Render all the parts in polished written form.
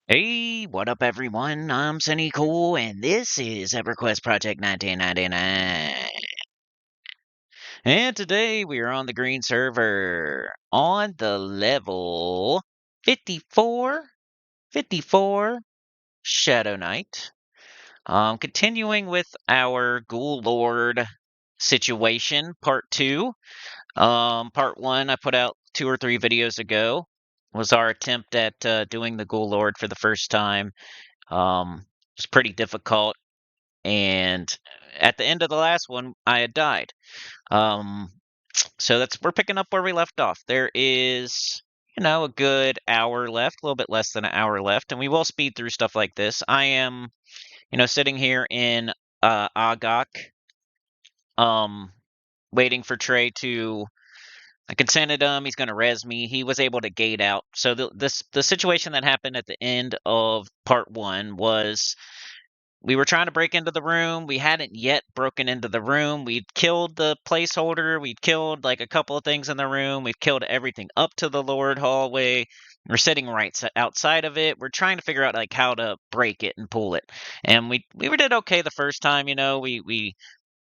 Hey, what up, everyone? I'm Sinnycool, and this is EverQuest Project 1999. And today we are on the green server on the level 54, 54 Shadow Knight. Continuing with our Ghoul Lord situation, part 2. Part 1 I put out 2 or 3 videos ago. Was our attempt at doing the Ghoul Lord for the first time. It was pretty difficult, and at the end of the last one, I had died. Um, so we're picking up where we left off. There is, a good hour left, a little bit less than an hour left, and we will speed through stuff like this. I am, sitting here in Agok, um, waiting for Trey to. I consented him. He's going to res me. He was able to gate out. So the situation that happened at the end of part 1 was we were trying to break into the room. We hadn't yet broken into the room. We'd killed the placeholder. We'd killed like a couple of things in the room. We've killed everything up to the Lord hallway. We're sitting right outside of it. We're trying to figure out like how to break it and pull it. And we did okay the first time. We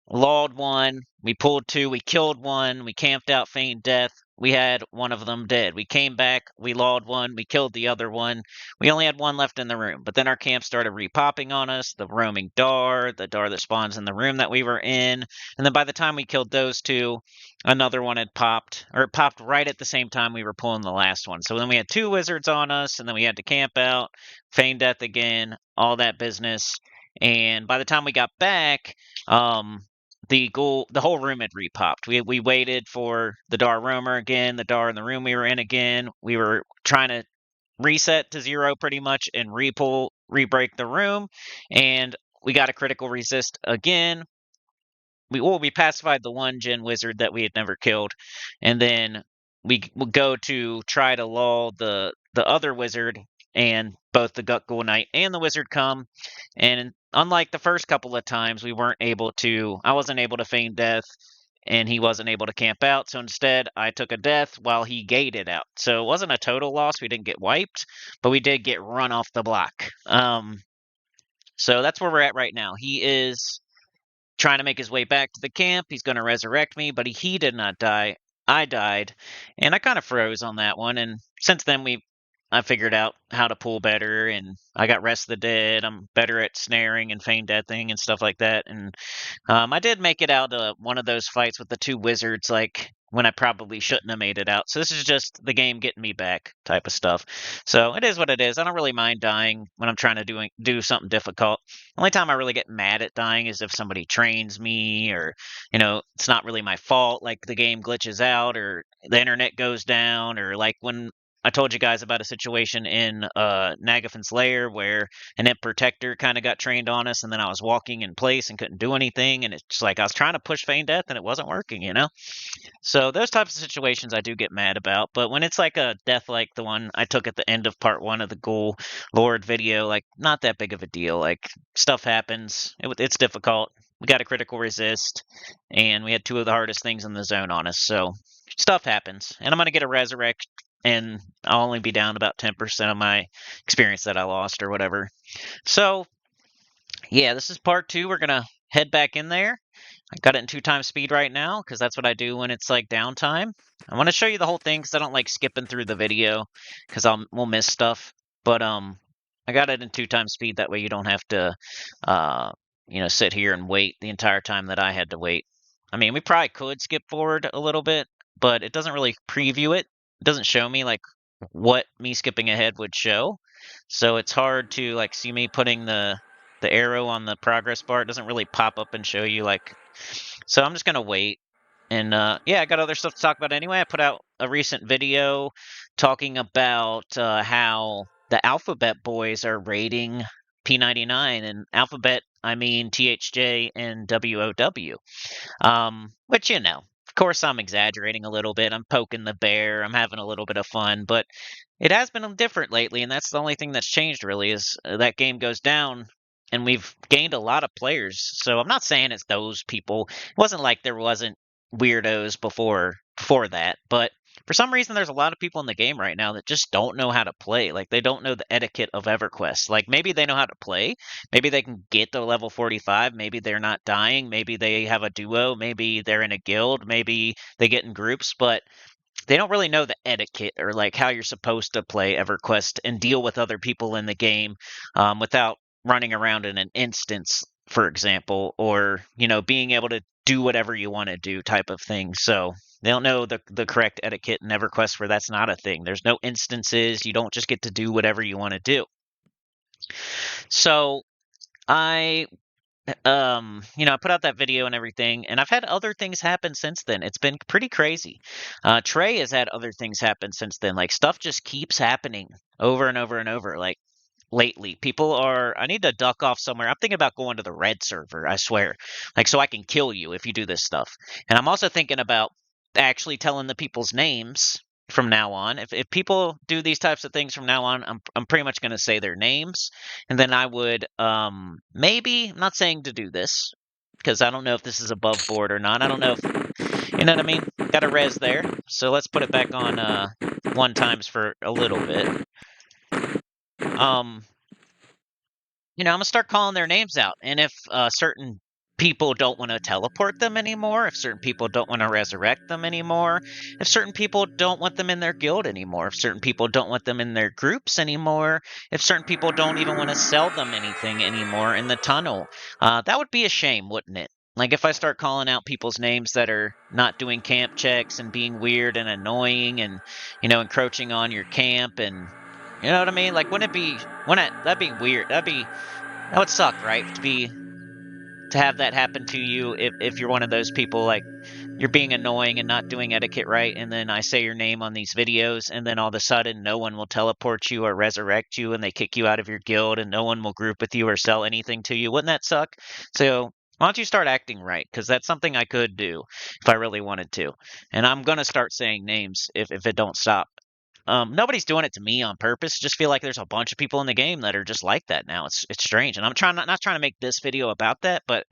Lawed one, we pulled two, we killed one, we camped out, feigned death. We had one of them dead. We came back, we lawed one, we killed the other one. We only had one left in the room. But then our camp started repopping on us, the roaming Dar, the Dar that spawns in the room that we were in. And then by the time we killed those two, another one had popped, or it popped right at the same time we were pulling the last one. So then we had two wizards on us, and then we had to camp out, feign death again, all that business. And by the time we got back, the whole room had repopped. We waited for the Dar roamer again, the Dar in the room we were in again. We were trying to reset to 0 pretty much and re-break the room, and we got a critical resist again. We pacified the one Gen wizard that we had never killed, and then we would go to try to lull the other wizard, and both the Ghoul Knight and the wizard come, and unlike the first couple of times, I wasn't able to feign death, and he wasn't able to camp out. So instead, I took a death while he gated out. So it wasn't a total loss. We didn't get wiped, but we did get run off the block. So that's where we're at right now. He is trying to make his way back to the camp. He's going to resurrect me, but he did not die. I died, and I kind of froze on that one. And since then, I figured out how to pull better, and I got Rest of the Dead. I'm better at snaring and feign deathing and stuff like that. And I did make it out of one of those fights with the two wizards, like when I probably shouldn't have made it out. So this is just the game getting me back type of stuff. So it is what it is. I don't really mind dying when I'm trying to do something difficult. The only time I really get mad at dying is if somebody trains me, or it's not really my fault, like the game glitches out or the internet goes down, or like when I told you guys about a situation in Nagafin's Lair where an Imp Protector kind of got trained on us, and then I was walking in place and couldn't do anything, and it's like I was trying to push Feign Death and it wasn't working. So those types of situations I do get mad about, but when it's like a death like the one I took at the end of part 1 of the Ghoul Lord video, like not that big of a deal. Like stuff happens. It's difficult. We got a critical resist, and we had two of the hardest things in the zone on us, so stuff happens. And I'm going to get a resurrect, and I'll only be down about 10% of my experience that I lost or whatever. So, yeah, this is part 2. We're going to head back in there. I got it in 2 times speed right now because that's what I do when it's like downtime. I want to show you the whole thing because I don't like skipping through the video because we'll miss stuff. But I got it in 2 times speed. That way you don't have to, sit here and wait the entire time that I had to wait. I mean, we probably could skip forward a little bit, but it doesn't really preview it. It doesn't show me like what me skipping ahead would show. So it's hard to like see me putting the arrow on the progress bar. It doesn't really pop up and show you like. So I'm just gonna wait. And yeah, I got other stuff to talk about anyway. I put out a recent video talking about how the Alphabet boys are raiding P99, and Alphabet I mean THJ and WOW. Which of course I'm exaggerating a little bit. I'm poking the bear. I'm having a little bit of fun, but it has been different lately, and that's the only thing that's changed really is that game goes down, and we've gained a lot of players. So I'm not saying it's those people. It wasn't like there wasn't weirdos before that, but For some reason, there's a lot of people in the game right now that just don't know how to play. Like, they don't know the etiquette of EverQuest. Like, maybe they know how to play. Maybe they can get to level 45. Maybe they're not dying. Maybe they have a duo. Maybe they're in a guild. Maybe they get in groups. But they don't really know the etiquette or like how you're supposed to play EverQuest and deal with other people in the game without running around in an instance, for example, or being able to do whatever you want to do type of thing. So they don't know the correct etiquette in EverQuest where that's not a thing. There's no instances. You don't just get to do whatever you want to do. So I I put out that video and everything, and I've had other things happen since then. It's been pretty crazy. Trey has had other things happen since then. Like, stuff just keeps happening over and over and over. Like, lately, I need to duck off somewhere. I'm thinking about going to the red server, I swear. Like, so I can kill you if you do this stuff. And I'm also thinking about actually telling the people's names from now on. If people do these types of things from now on, I'm pretty much going to say their names, and then I would maybe, I'm not saying to do this because I don't know if this is above board or not. I don't know if you know what I mean. Got a res there, so let's put it back on 1 times for a little bit. I'm gonna start calling their names out, and if certain people don't want to teleport them anymore, if certain people don't want to resurrect them anymore, if certain people don't want them in their guild anymore, if certain people don't want them in their groups anymore, if certain people don't even want to sell them anything anymore in the tunnel, that would be a shame, wouldn't it? Like, if I start calling out people's names that are not doing camp checks and being weird and annoying and, encroaching on your camp and, you know what I mean? Like, that'd be weird. That would suck, right? To have that happen to you if you're one of those people, like, you're being annoying and not doing etiquette right, and then I say your name on these videos, and then all of a sudden no one will teleport you or resurrect you, and they kick you out of your guild, and no one will group with you or sell anything to you. Wouldn't that suck? So why don't you start acting right? Because that's something I could do if I really wanted to. And I'm going to start saying names if it don't stop. Nobody's doing it to me on purpose. Just feel like there's a bunch of people in the game that are just like that now. It's strange, and I'm not trying to make this video about that, but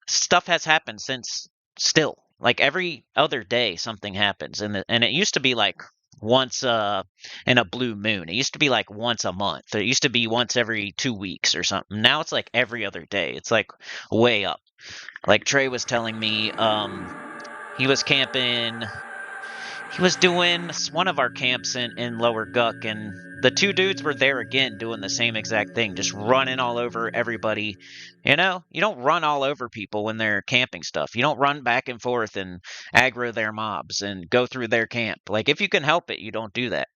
stuff has happened since. Still, like, every other day something happens, and it used to be like once in a blue moon. It used to be like once a month. It used to be once every 2 weeks or something. Now it's like every other day. It's like way up. Like, Trey was telling me, he was camping. He was doing one of our camps in Lower Guck, and the two dudes were there again doing the same exact thing, just running all over everybody. You don't run all over people when they're camping stuff. You don't run back and forth and aggro their mobs and go through their camp. Like, if you can help it, you don't do that.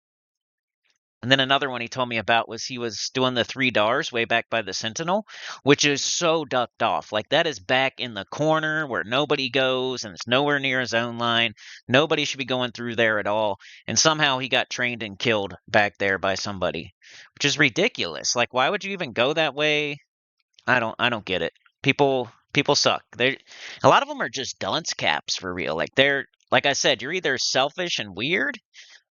And then another one he told me about was he was doing the 3 Dars way back by the Sentinel, which is so ducked off. Like, that is back in the corner where nobody goes, and it's nowhere near his own line. Nobody should be going through there at all. And somehow he got trained and killed back there by somebody, which is ridiculous. Like, why would you even go that way? I don't get it. People suck. A lot of them are just dunce caps for real. Like I said, you're either selfish and weird,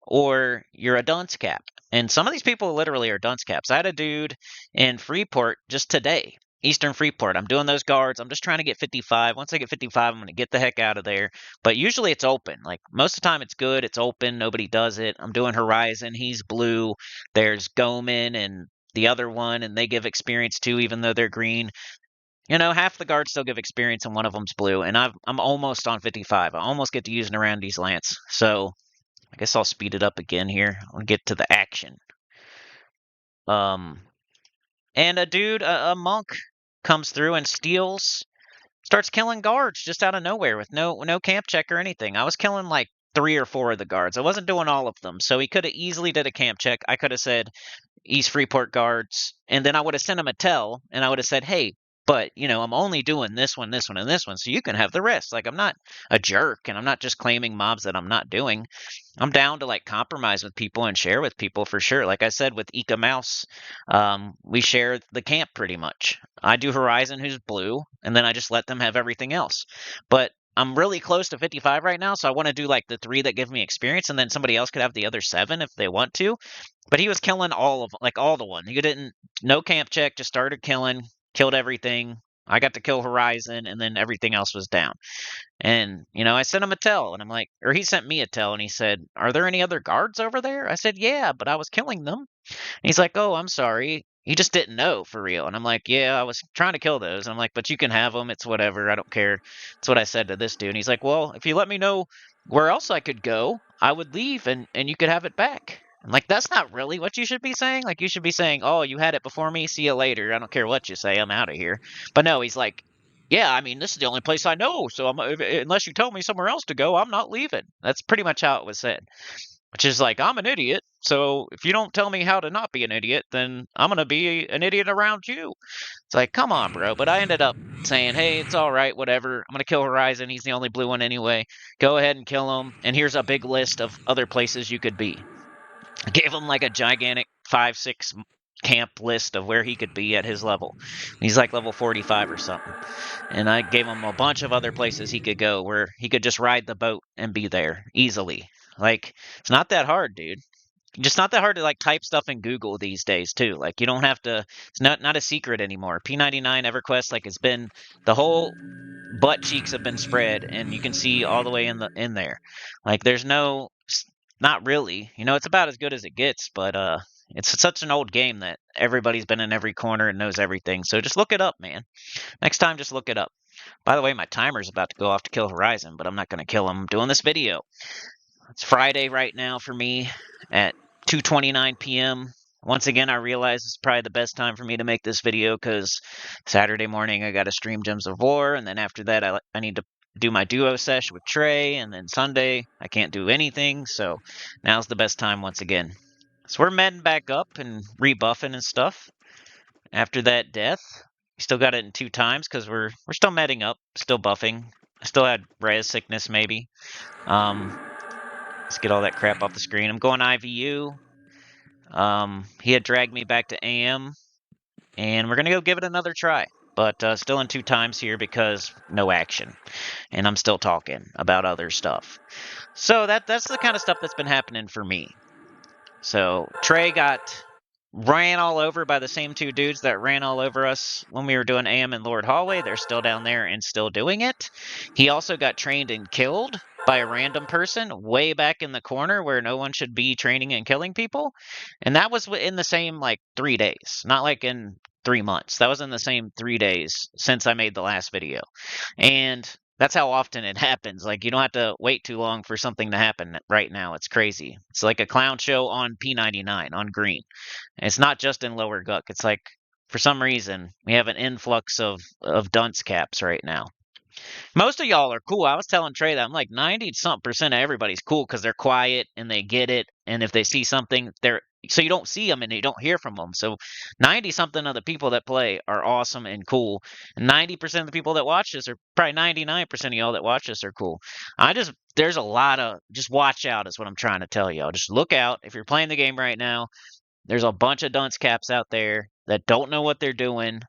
or you're a dunce cap. And some of these people literally are dunce caps. I had a dude in Freeport just today, Eastern Freeport. I'm doing those guards. I'm just trying to get 55. Once I get 55, I'm going to get the heck out of there. But usually it's open. Like, most of the time it's good. It's open. Nobody does it. I'm doing Horizon. He's blue. There's Goman and the other one, and they give experience too, even though they're green. Half the guards still give experience, and one of them's blue. And I'm almost on 55. I almost get to use an Aroundy's Lance. So I guess I'll speed it up again here. I'll get to the action. And a dude, a monk, comes through and starts killing guards just out of nowhere with no camp check or anything. I was killing like 3 or 4 of the guards. I wasn't doing all of them, so he could have easily did a camp check. I could have said East Freeport guards, and then I would have sent him a tell, and I would have said, hey, but, I'm only doing this one, this one, and this one, so you can have the rest. Like, I'm not a jerk, and I'm not just claiming mobs that I'm not doing. I'm down to, like, compromise with people and share with people for sure. Like I said, with eqemu, we share the camp pretty much. I do Horizon, who's blue, and then I just let them have everything else. But I'm really close to 55 right now, so I want to do, like, the 3 that give me experience, and then somebody else could have the other 7 if they want to. But he was killing all the one. He didn't, no camp check, just started killing, killed everything, I got to kill Horizon, and then everything else was down. And, I sent him a tell, and I'm like, or he sent me a tell, and he said, "Are there any other guards over there?" I said, "Yeah, but I was killing them." And he's like, "Oh, I'm sorry. He just didn't know for real." And I'm like, "Yeah, I was trying to kill those." And I'm like, "But you can have them. It's whatever. I don't care." That's what I said to this dude. And he's like, "Well, if you let me know where else I could go, I would leave and you could have it back." I'm like, "That's not really what you should be saying. Like, you should be saying, 'Oh, you had it before me. See you later. I don't care what you say. I'm out of here.'" But no, he's like, "Yeah, I mean, this is the only place I know. So unless you tell me somewhere else to go, I'm not leaving." That's pretty much how it was said. Which is like, I'm an idiot, so if you don't tell me how to not be an idiot, then I'm going to be an idiot around you. It's like, come on, bro. But I ended up saying, hey, it's all right, whatever. I'm going to kill Horizon. He's the only blue one anyway. Go ahead and kill him. And here's a big list of other places you could be. I gave him like a gigantic 5-6 camp list of where he could be at his level. He's like level 45 or something. And I gave him a bunch of other places he could go where he could just ride the boat and be there easily. Like, it's not that hard, dude. Just not that hard to like type stuff in Google these days too. Like, you don't have to. It's not a secret anymore. P99 EverQuest, like, it's been, the whole butt cheeks have been spread, and you can see all the way in there. Like, there's no, not really. It's about as good as it gets, but it's such an old game that everybody's been in every corner and knows everything. So just look it up, man. Next time, just look it up. By the way, my timer's about to go off to kill Horizon, but I'm not going to kill him. I'm doing this video. It's Friday right now for me at 2:29 p.m. Once again, I realize it's probably the best time for me to make this video because Saturday morning I got to stream Gems of War, and then after that I need to do my duo sesh with Trey, and then Sunday I can't do anything, so now's the best time once again. So we're medding back up and rebuffing and stuff after that death. We still got it in 2 times because we're still medding up, still buffing. I still had res sickness maybe. Let's get all that crap off the screen. I'm going IVU. He had dragged me back to AM, and we're gonna go give it another try. But still in 2 times here because no action, and I'm still talking about other stuff. So that's the kind of stuff that's been happening for me. So Trey got ran all over by the same 2 dudes that ran all over us when we were doing AM in Lord Hallway. They're still down there and still doing it. He also got trained and killed by a random person way back in the corner where no one should be training and killing people. And that was in the same, like, 3 days, not like in 3 months. That was in the same 3 days since I made the last video. And that's how often it happens. Like, you don't have to wait too long for something to happen right now. It's crazy. It's like a clown show on P99, on green. And it's not just in lower Guck. It's like, for some reason, we have an influx of dunce caps right now. Most of y'all are cool. I was telling Trey that I'm like 90-something% of everybody's cool because they're quiet and they get it. And if they see something, so you don't see them and you don't hear from them. So 90-something of the people that play are awesome and cool. And 90% of the people that watch this, or probably 99% of y'all that watch this, are cool. There's a lot of, just watch out is what I'm trying to tell y'all. Just look out. If you're playing the game right now, there's a bunch of dunce caps out there that don't know what they're doing,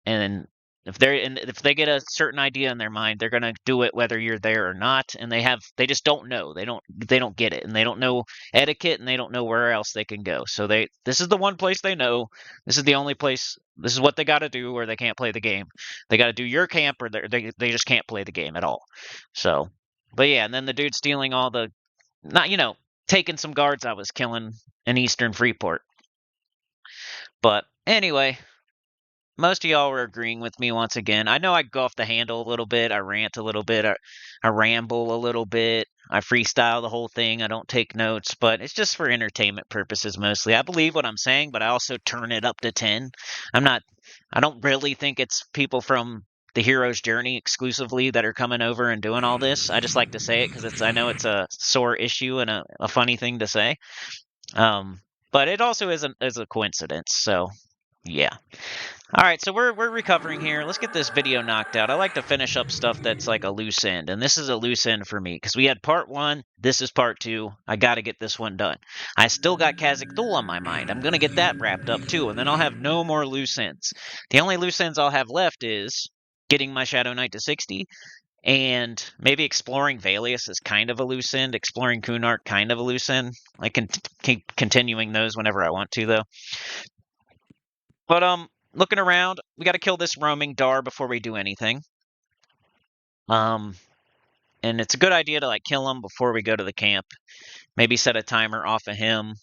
and if they get a certain idea in their mind, they're gonna do it whether you're there or not. And they just don't know. They don't get it, and they don't know etiquette, and they don't know where else they can go. So this is the one place they know. This is the only place. This is what they got to do, or they can't play the game. They got to do your camp, or they just can't play the game at all. So, but yeah, and then the dude stealing all the, not taking some guards I was killing in Eastern Freeport. But anyway, most of y'all were agreeing with me once again. I know I go off the handle a little bit. I rant a little bit. I ramble a little bit. I freestyle the whole thing. I don't take notes, but it's just for entertainment purposes mostly. I believe what I'm saying, but I also turn it up to 10. I don't really think it's people from the hero's journey exclusively that are coming over and doing all this. I just like to say it because I know it's a sore issue and a funny thing to say. But it also is a coincidence. So yeah. All right, so we're recovering here. Let's get this video knocked out. I like to finish up stuff that's like a loose end, and this is a loose end for me because we had part 1. This is part 2. I got to get this one done. I still got Kha'Zix Thul on my mind. I'm gonna get that wrapped up too, and then I'll have no more loose ends. The only loose ends I'll have left is getting my Shadow Knight to 60. And maybe exploring Valius is kind of a loose end. Exploring Kunark, kind of a loose end. I can keep continuing those whenever I want to, though. But looking around. We got to kill this roaming Dar before we do anything. And it's a good idea to like kill him before we go to the camp. Maybe set a timer off of him.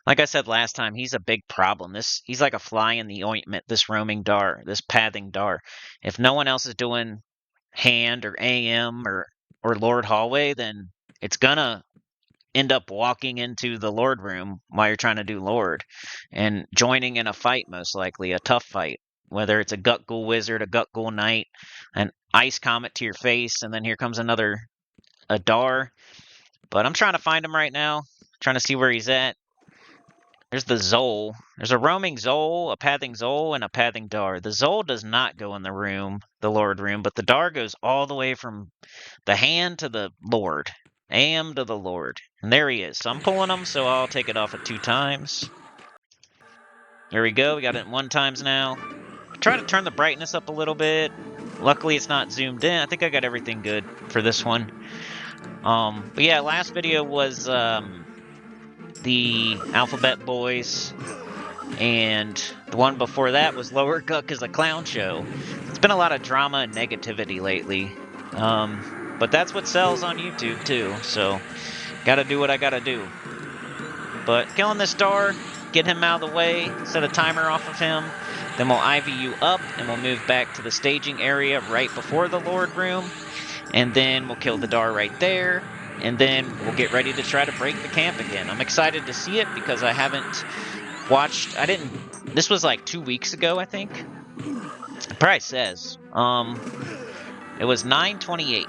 Like I said last time, he's a big problem. He's like a fly in the ointment, this roaming Dar, this pathing Dar. If no one else is doing hand or AM or Lord Hallway, then it's gonna end up walking into the Lord room while you're trying to do Lord and joining in a fight, most likely, a tough fight. Whether it's a Gut Ghoul Wizard, a Gut Ghoul Knight, an Ice Comet to your face, and then here comes a Dar. But I'm trying to find him right now, trying to see where he's at. There's the Zol. There's a roaming Zol, a pathing Zol, and a pathing Dar. The Zol does not go in the room, the Lord room, but the Dar goes all the way from the hand to the Lord. AM to the Lord. And there he is. So I'm pulling him, so I'll take it off at 2 times. There we go. We got it 1 times now. Try to turn the brightness up a little bit. Luckily, it's not zoomed in. I think I got everything good for this one. But yeah, last video was the Alphabet Boys, and the one before that was Lower Guck as a clown show. It's been a lot of drama and negativity lately. But that's what sells on YouTube too, so gotta do what I gotta do. But killing this Dar, get him out of the way, set a timer off of him, then we'll IVU up and we'll move back to the staging area right before the Lord room, and then we'll kill the Dar right there, and then we'll get ready to try to break the camp again. I'm excited to see it because I haven't watched, this was like 2 weeks ago, I think. It probably says. It was 9/28.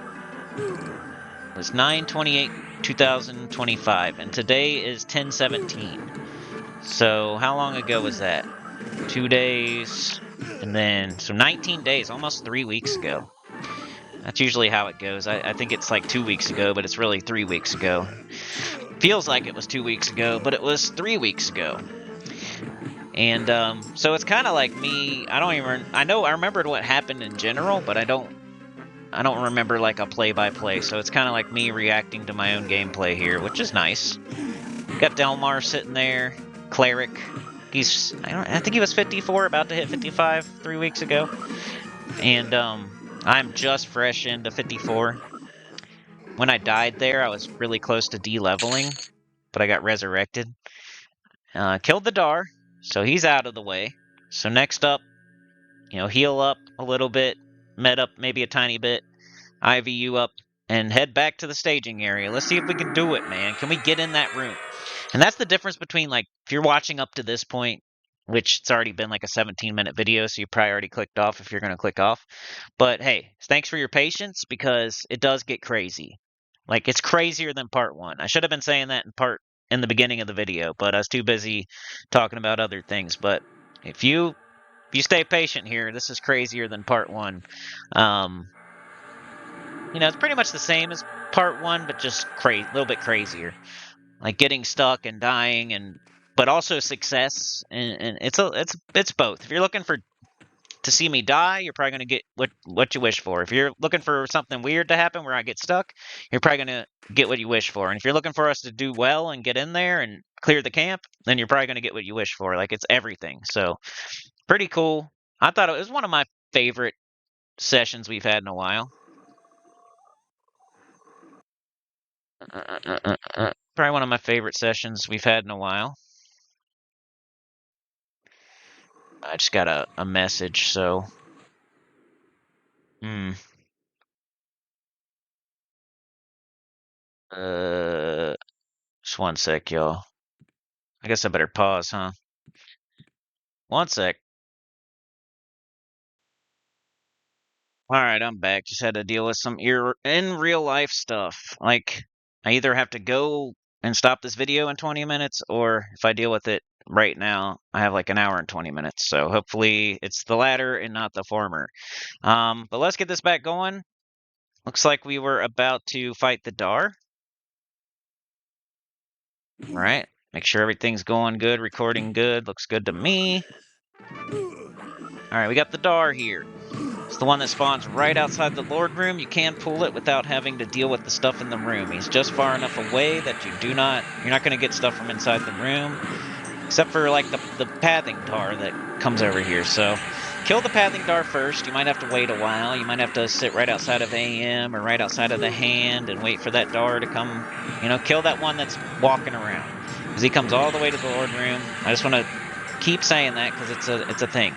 It was 9/28, 2025, and today is 10/17. So how long ago was that? 2 days, and then, so 19 days, almost 3 weeks ago. That's usually how it goes. I think it's like 2 weeks ago, but it's really 3 weeks ago. Feels like it was 2 weeks ago, but it was 3 weeks ago. And so it's kind of like me. I remembered what happened in general, but I don't remember like a play-by-play. So it's kind of like me reacting to my own gameplay here, which is nice. Got Delmar sitting there, Cleric. I think he was 54, about to hit 55 3 weeks ago, and I'm just fresh into 54. When I died there, I was really close to de-leveling, but I got resurrected. Killed the Dar, so he's out of the way. So next up, heal up a little bit, med up maybe a tiny bit, IVU up, and head back to the staging area. Let's see if we can do it, man. Can we get in that room? And that's the difference between, like, if you're watching up to this point, which it's already been like a 17-minute video, so you probably already clicked off if you're going to click off. But hey, thanks for your patience, because it does get crazy. Like, it's crazier than part 1. I should have been saying that in the beginning of the video, but I was too busy talking about other things. But if you stay patient here, this is crazier than part 1. It's pretty much the same as part 1, but just a little bit crazier. Like getting stuck and dying, but also success, and it's both. If you're looking to see me die, you're probably gonna get what you wish for. If you're looking for something weird to happen where I get stuck, you're probably gonna get what you wish for. And if you're looking for us to do well and get in there and clear the camp, then you're probably gonna get what you wish for. Like, it's everything. So pretty cool. I thought it was one of my favorite sessions we've had in a while. Probably one of my favorite sessions we've had in a while. I just got a message, so. Just 1 sec, y'all. I guess I better pause, huh? 1 sec. Alright, I'm back. Just had to deal with some in real life stuff. Like, I either have to go and stop this video in 20 minutes, or if I deal with it right now, I have like an hour and 20 minutes. So hopefully it's the latter and not the former. But let's get this back going. Looks like we were about to fight the Dar. Alright, make sure everything's going good, recording good. Looks good to me. Alright, we got the Dar here. It's the one that spawns right outside the Lord room. You can pull it without having to deal with the stuff in the room. He's just far enough away that you're not going to get stuff from inside the room. Except for, like, the pathing dar that comes over here. So, kill the pathing dar first. You might have to wait a while. You might have to sit right outside of AM or right outside of the hand and wait for that dar to come. Kill that one that's walking around. Because he comes all the way to the Lord Room. I just want to keep saying that because it's a thing.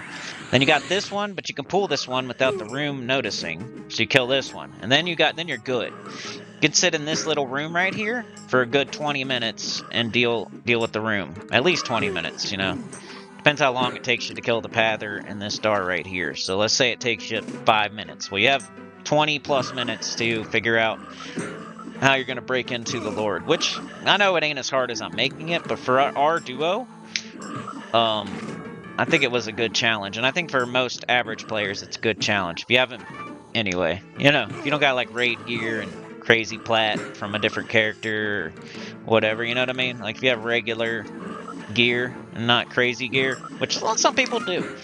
Then you got this one, but you can pull this one without the room noticing. So you kill this one. And then you're good. You can sit in this little room right here for a good 20 minutes and deal with the room. At least 20 minutes, Depends how long it takes you to kill the pather and this star right here. So let's say it takes you 5 minutes. Well, you have 20 plus minutes to figure out how you're going to break into the Lord, which I know it ain't as hard as I'm making it, but for our duo, I think it was a good challenge. And I think for most average players, it's a good challenge. If you haven't, anyway, if you don't got like raid gear and crazy plat from a different character or whatever, you know what I mean? Like if you have regular gear and not crazy gear, which some people do,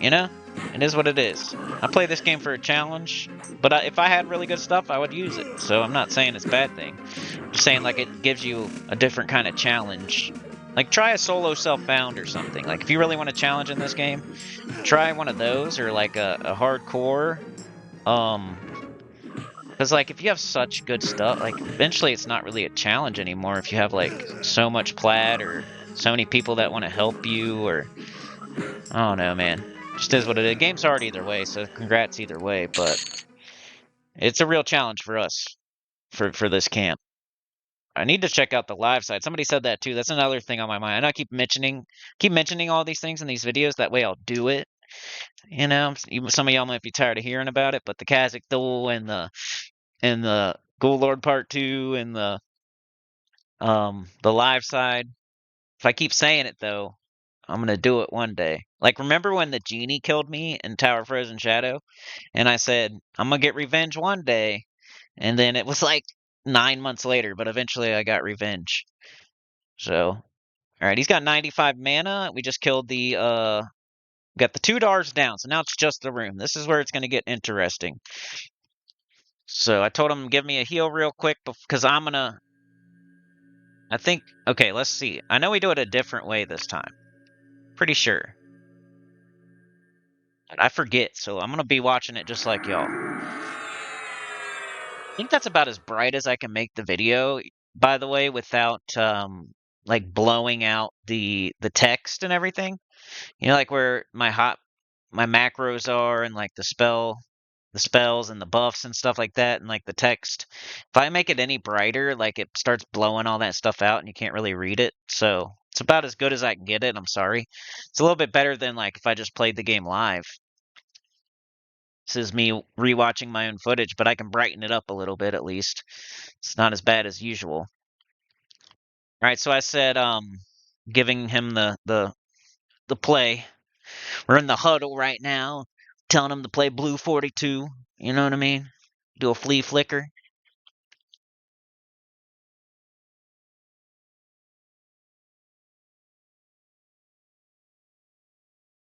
it is what it is. I play this game for a challenge, but if I had really good stuff, I would use it. So I'm not saying it's a bad thing. I'm just saying like it gives you a different kind of challenge. Like try a solo self-found or something. Like if you really want a challenge in this game, try one of those or like a hardcore. Because like if you have such good stuff, like eventually it's not really a challenge anymore. If you have like so much plat or so many people that want to help you, or I don't know, man. Just is what it is. The game's hard either way, so congrats either way. But it's a real challenge for us for this camp. I need to check out the live side. Somebody said that too. That's another thing on my mind. I know I keep mentioning all these things in these videos. That way I'll do it. Some of y'all might be tired of hearing about it, but the Kazakh Duel and the Ghoul Lord Part 2 and the live side. If I keep saying it though, I'm gonna do it one day. Like remember when the genie killed me in Tower of Frozen Shadow? And I said, I'm gonna get revenge one day. And then it was like 9 months later, but eventually I got revenge. So alright, he's got 95 mana. We just killed got the 2 dars down, so now it's just the room. This is where it's gonna get interesting. So I told him give me a heal real quick because I think, okay, let's see. I know we do it a different way this time. Pretty sure. But I forget, so I'm going to be watching it just like y'all. I think that's about as bright as I can make the video, by the way, without like blowing out the text and everything. Like where my macros are and like the spells and the buffs and stuff like that and like the text. If I make it any brighter, like it starts blowing all that stuff out and you can't really read it. So it's about as good as I can get it. I'm sorry. It's a little bit better than like if I just played the game live. This is me rewatching my own footage, but I can brighten it up a little bit at least. It's not as bad as usual. All right, so I said giving him the play. We're in the huddle right now, telling him to play Blue 42. You know what I mean? Do a flea flicker.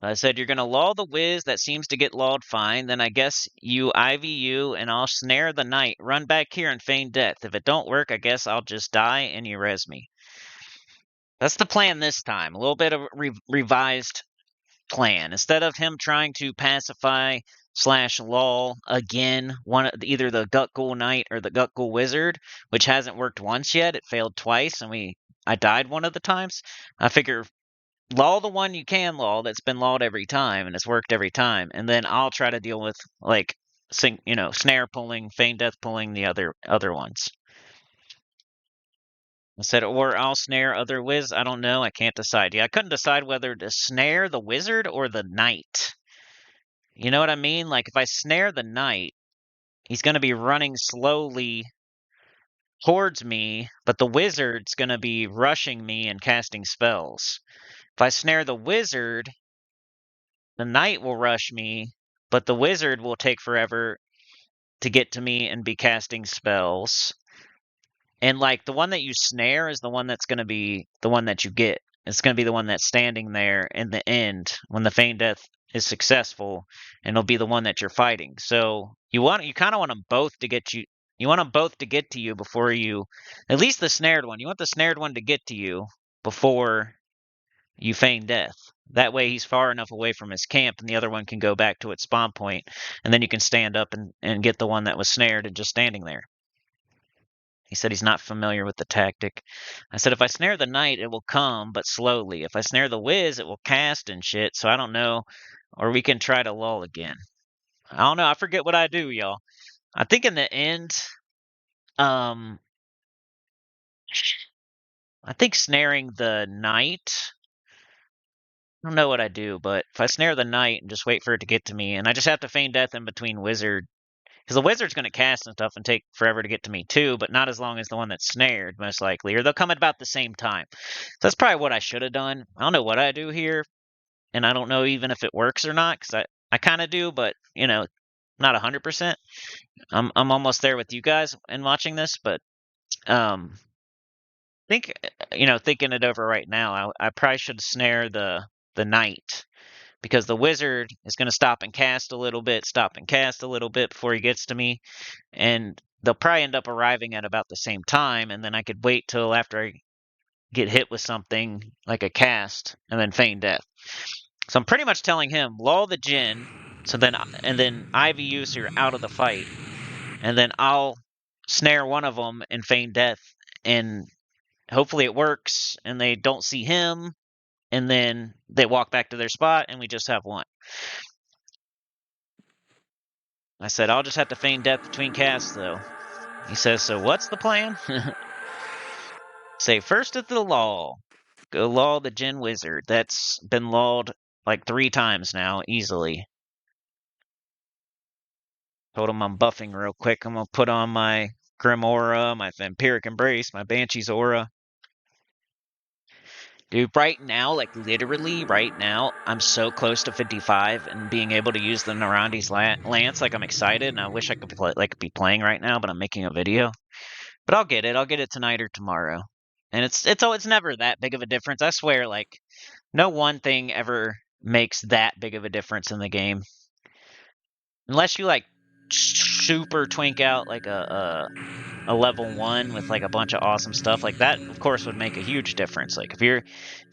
I said, you're going to lull the whiz that seems to get lulled fine. Then I guess you IVU and I'll snare the knight. Run back here and feign death. If it don't work, I guess I'll just die and you res me. That's the plan this time. A little bit of revised plan. Instead of him trying to pacify / lull again, either the Gut Ghoul Knight or the Gut Ghoul Wizard, which hasn't worked once yet. It failed twice, and I died one of the times. I figure lull the one you can lull that's been lulled every time and it's worked every time, and then I'll try to deal with like snare pulling, feign death pulling the other ones. I said, or I'll snare other wiz. I don't know. I can't decide. Yeah, I couldn't decide whether to snare the wizard or the knight. You know what I mean? Like if I snare the knight, he's going to be running slowly towards me, but the wizard's going to be rushing me and casting spells. If I snare the wizard, the knight will rush me, but the wizard will take forever to get to me and be casting spells. And like the one that you snare is the one that's going to be the one that you get. It's going to be the one that's standing there in the end when the feign death is successful, and it'll be the one that you're fighting. So you kind of want them both to get you. You want them both to get to you before you, at least the snared one. You want the snared one to get to you before you feign death. That way he's far enough away from his camp and the other one can go back to its spawn point, and then you can stand up and get the one that was snared and just standing there. He said he's not familiar with the tactic. I said, if I snare the knight, it will come, but slowly. If I snare the whiz, it will cast and shit, so I don't know. Or we can try to lull again. I don't know. I forget what I do, y'all. I think in the end, I think snaring the knight, I don't know what I do, but if I snare the knight and just wait for it to get to me, and I just have to feign death in between wizard, because the wizard's going to cast and stuff and take forever to get to me too, but not as long as the one that's snared, most likely, or they'll come at about the same time. So that's probably what I should have done. I don't know what I do here, and I don't know even if it works or not, because I kind of do, but, you know, not 100%. I'm almost there with you guys in watching this, but think, you know, thinking it over right now, I probably should snare the knight, because the wizard is going to stop and cast a little bit before he gets to me, and they'll probably end up arriving at about the same time, and then I could wait till after I get hit with something like a cast and then feign death. So I'm pretty much telling him lull the Jinn, and then IVU so you're out of the fight, and then I'll snare one of them and feign death, and hopefully it works and they don't see him, and then they walk back to their spot and we just have one. I said, I'll just have to feign death between casts, though. He says, so what's the plan? Say, first at the lull. Go lull the Jinn Wizard. That's been lulled like 3 times now, easily. Told him I'm buffing real quick. I'm going to put on my Grim Aura, my Vampiric Embrace, my Banshee's Aura. Dude, right now, like literally right now, I'm so close to 55 and being able to use the Narandi's Lance. Like, I'm excited, and I wish I could be playing right now, but I'm making a video. But I'll get it. I'll get it tonight or tomorrow. And it's never that big of a difference. I swear, like, no one thing ever makes that big of a difference in the game. Unless you, like, super twink out, like, a level 1 with like a bunch of awesome stuff like that, of course, would make a huge difference. Like if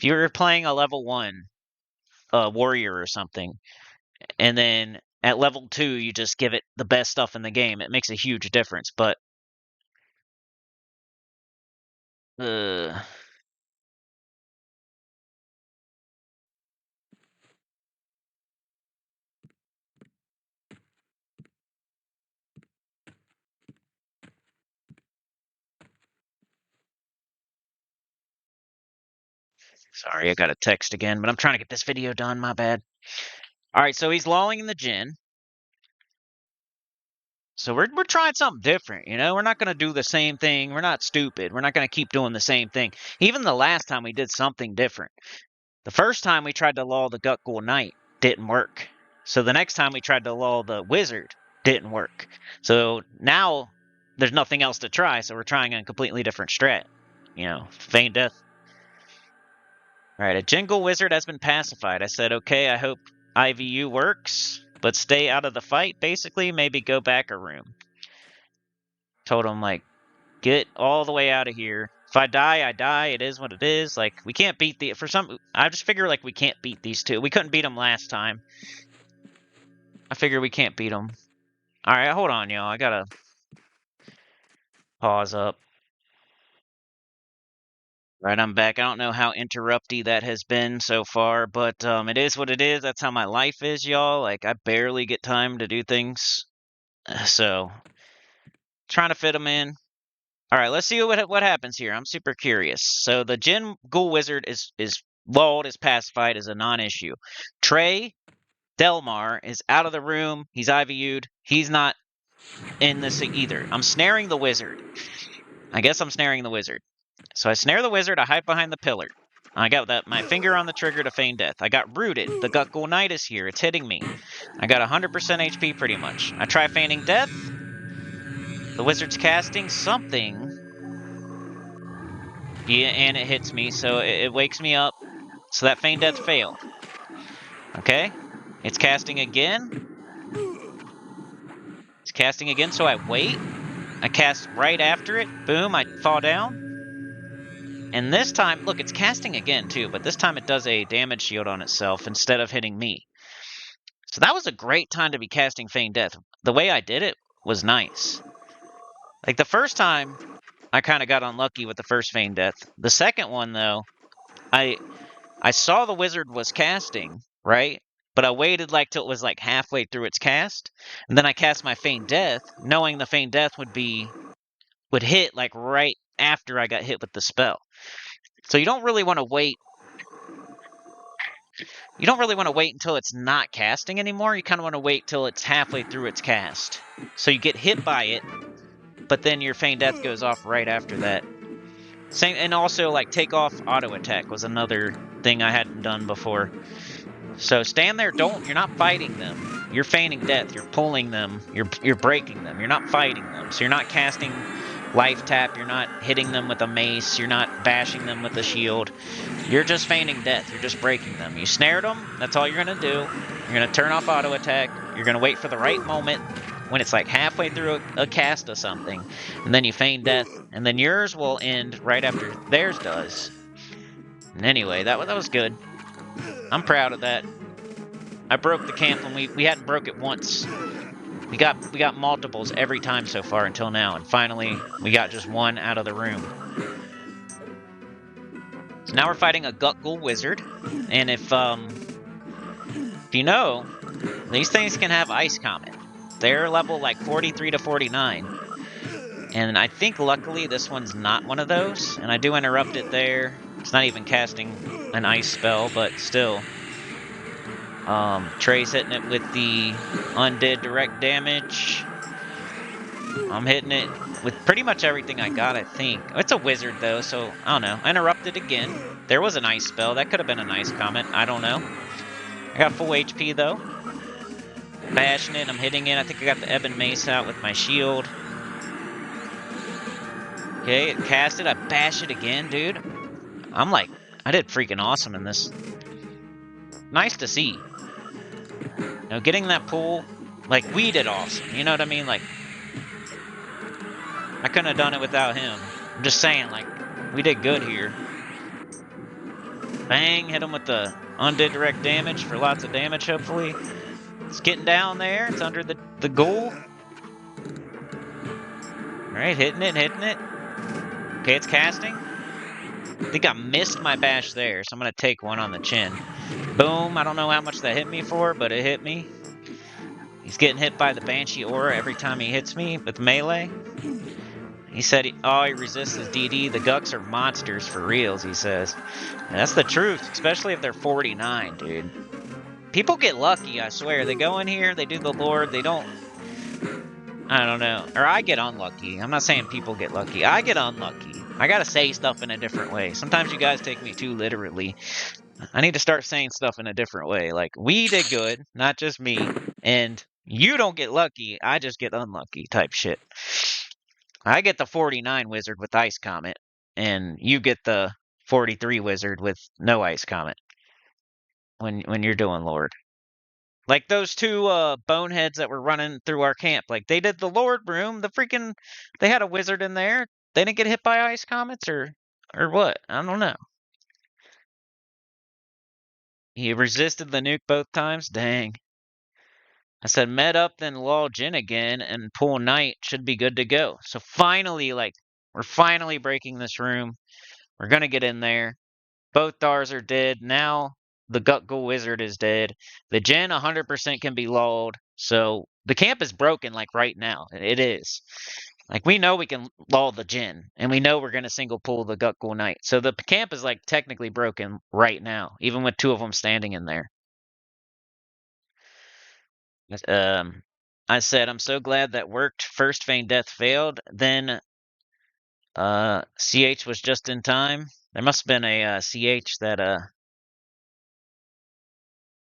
you're playing a level 1 warrior or something, and then at level 2 you just give it the best stuff in the game, it makes a huge difference. But sorry, I got a text again, but I'm trying to get this video done, my bad. All right, so he's lulling in the Jinn. So we're trying something different, you know? We're not going to do the same thing. We're not stupid. We're not going to keep doing the same thing. Even the last time we did something different. The first time we tried to lull the Ghoul Knight, didn't work. So the next time we tried to lull the Wizard, didn't work. So now there's nothing else to try, so we're trying a completely different strat. You know, feign death. Alright, a Jingle Wizard has been pacified. I said, okay, I hope IVU works, but stay out of the fight, basically. Maybe go back a room. Told him, like, get all the way out of here. If I die, I die. It is what it is. Like, we can't beat I just figure, like, we can't beat these two. We couldn't beat them last time. I figure we can't beat them. Alright, hold on, y'all. I gotta pause up. Right, I'm back. I don't know how interrupty that has been so far, but it is what it is. That's how my life is, y'all. Like, I barely get time to do things. So, trying to fit them in. Alright, let's see what happens here. I'm super curious. So, the Jinn Ghoul Wizard is lulled, is pacified, is a non-issue. Trey Delmar is out of the room. He's IVU'd. He's not in this either. I'm snaring the wizard. I guess I'm snaring the wizard. So I snare the wizard. I hide behind the pillar. I got my finger on the trigger to feign death. I got rooted. The Ghoul Knight is here. It's hitting me. I got 100% HP pretty much. I try feigning death. The wizard's casting something. Yeah, and it hits me, so it wakes me up. So that feign death failed. Okay? It's casting again. It's casting again, so I wait. I cast right after it. Boom, I fall down. And this time, look, it's casting again too, but this time it does a damage shield on itself instead of hitting me. So that was a great time to be casting Feign Death. The way I did it was nice. Like the first time, I kind of got unlucky with the first Feign Death. The second one, though, I saw the wizard was casting, right? But I waited like till it was like halfway through its cast, and then I cast my Feign Death, knowing the Feign Death would hit like right after I got hit with the spell. So you don't really want to wait. You don't really want to wait until it's not casting anymore. You kind of want to wait till it's halfway through its cast. So you get hit by it, but then your Feign Death goes off right after that. Same, and also like take off auto attack was another thing I hadn't done before. So stand there, you're not fighting them. You're feigning death, you're pulling them, you're breaking them. You're not fighting them. So you're not casting life tap, you're not hitting them with a mace, you're not bashing them with a shield. You're just feigning death, you're just breaking them. You snared them, that's all you're going to do. You're going to turn off auto attack, you're going to wait for the right moment when it's like halfway through a cast of something, and then you feign death, and then yours will end right after theirs does. And anyway, that was good. I'm proud of that. I broke the camp when we hadn't broke it once. We got multiples every time so far until now, and finally we got just one out of the room. So now we're fighting a Ghoul wizard, and if you know, these things can have ice comet. They're level like 43 to 49. And I think luckily this one's not one of those, and I do interrupt it there. It's not even casting an ice spell, but still. Trey's hitting it with the undead direct damage. I'm hitting it with pretty much everything I got, I think. It's a wizard, though, so I don't know. I interrupted again. There was an ice spell. That could have been an ice comet. I don't know. I got full HP, though. Bashing it. I'm hitting it. I think I got the Ebon Mace out with my shield. Okay, it cast it. I bash it again, dude. I'm like, I did freaking awesome in this. Nice to see. You know, getting that pull, like, we did awesome. You know what I mean? Like, I couldn't have done it without him. I'm just saying, like, we did good here. Bang, hit him with the undead direct damage for lots of damage, hopefully. It's getting down there. It's under the Ghoul. Alright, hitting it. Okay, it's casting. I think I missed my bash there, so I'm going to take one on the chin. Boom. I don't know how much that hit me for, but it hit me. He's getting hit by the Banshee Aura every time he hits me with melee. He said he resists his DD. The Gucks are monsters for reals, he says. And that's the truth, especially if they're 49, dude. People get lucky, I swear. They go in here, they do the Lord, they don't... I don't know. Or I get unlucky. I'm not saying people get lucky. I get unlucky. I gotta say stuff in a different way. Sometimes you guys take me too literally. I need to start saying stuff in a different way. Like, we did good, not just me. And you don't get lucky, I just get unlucky type shit. I get the 49 wizard with Ice Comet, and you get the 43 wizard with no Ice Comet when you're doing Lord. Like those two boneheads that were running through our camp. Like, they did the Lord room. They had a wizard in there. They didn't get hit by Ice Comets or what? I don't know. He resisted the nuke both times? Dang. I said, med up, then lull Jin again, and pull Knight should be good to go. So finally, like, we're finally breaking this room. We're going to get in there. Both Dars are dead. Now the Ghoul Wizard is dead. The Jin 100% can be lulled. So the camp is broken, like, right now. It is. Like, we know we can lull the Jin, and we know we're going to single pull the Ghoul Knight. So the camp is, like, technically broken right now, even with two of them standing in there. I said, I'm so glad that worked. First Feign Death failed. Then CH was just in time. There must have been a CH that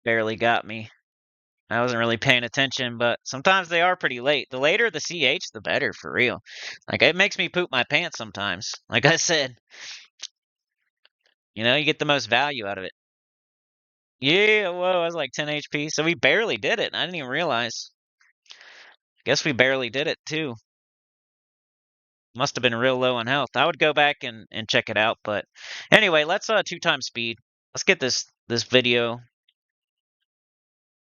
barely got me. I wasn't really paying attention, but sometimes they are pretty late. The later the CH, the better, for real. Like, it makes me poop my pants sometimes. Like I said, you know, you get the most value out of it. Yeah, whoa, I was like 10 HP. So we barely did it. I didn't even realize. Guess we barely did it, too. Must have been real low on health. I would go back and check it out. But anyway, let's 2x speed. Let's get this video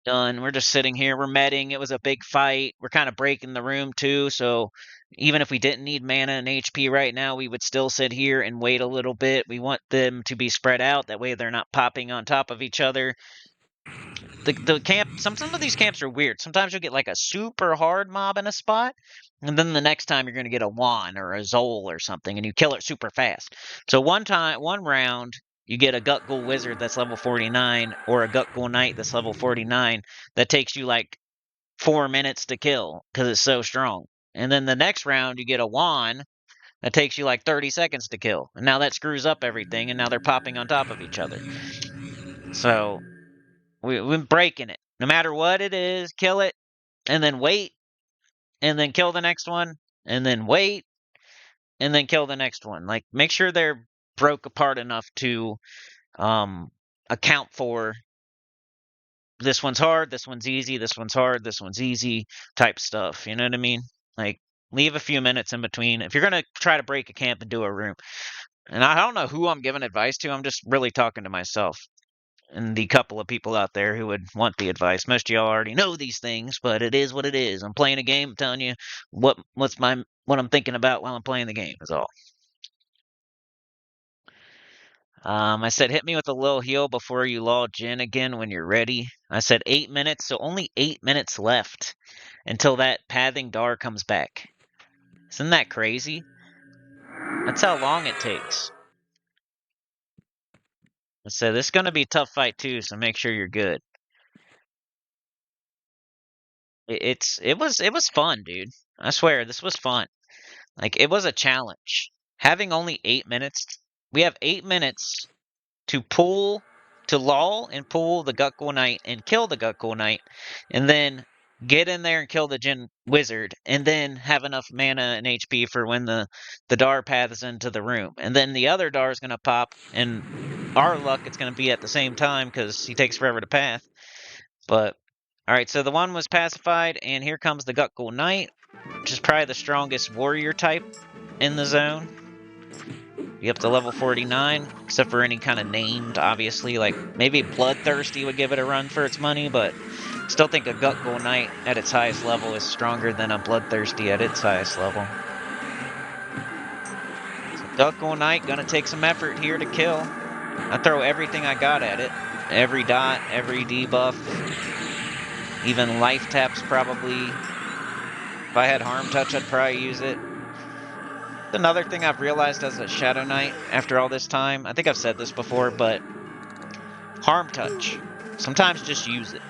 done. We're just sitting here. We're medding. It was a big fight. We're kind of breaking the room too. So even if we didn't need mana and HP right now, we would still sit here and wait a little bit. We want them to be spread out. That way they're not popping on top of each other. The camp, some of these camps are weird. Sometimes you'll get like a super hard mob in a spot, and then the next time you're going to get a Juan or a Zol or something, and you kill it super fast. So one round, you get a Gut Ghoul Wizard that's level 49, or a Gut Ghoul Knight that's level 49, that takes you like 4 minutes to kill, because it's so strong. And then the next round, you get a Juan that takes you like 30 seconds to kill. And now that screws up everything, and now they're popping on top of each other. So we've been breaking it. No matter what it is, kill it, and then wait, and then kill the next one, and then wait, and then kill the next one. Like, make sure they're broke apart enough to account for this one's hard, this one's easy, this one's hard, this one's easy type stuff. You know what I mean? Like, leave a few minutes in between. If you're going to try to break a camp and do a room, and I don't know who I'm giving advice to, I'm just really talking to myself and the couple of people out there who would want the advice. Most of y'all already know these things, but it is what it is. I'm playing a game, I'm telling you what I'm thinking about while I'm playing the game is all. I said hit me with a little heal before you lodge in again when you're ready. I said 8 minutes, so only 8 minutes left until that pathing Dar comes back. Isn't that crazy? That's how long it takes. I said this is going to be a tough fight too, so make sure you're good. It was fun, dude. I swear, this was fun. Like, it was a challenge. Having only 8 minutes, we have 8 minutes to lull and pull the Gut Ghoul Knight and kill the Gut Ghoul Knight, and then get in there and kill the Djinn Wizard, and then have enough mana and HP for when the Dar paths into the room. And then the other Dar is going to pop, and our luck, it's going to be at the same time because he takes forever to path. But, alright, so the one was pacified, and here comes the Gut Ghoul Knight, which is probably the strongest warrior type in the zone. You up to level 49, except for any kind of named, obviously. Like, maybe Bloodthirsty would give it a run for its money, but still think a Gut Ghoul Knight at its highest level is stronger than a Bloodthirsty at its highest level. So Gut Ghoul Knight, gonna take some effort here to kill. I throw everything I got at it. Every dot, every debuff. Even life taps, probably. If I had Harm Touch, I'd probably use it. Another thing I've realized as a Shadow Knight after all this time, I think I've said this before, but Harm Touch. Sometimes just use it.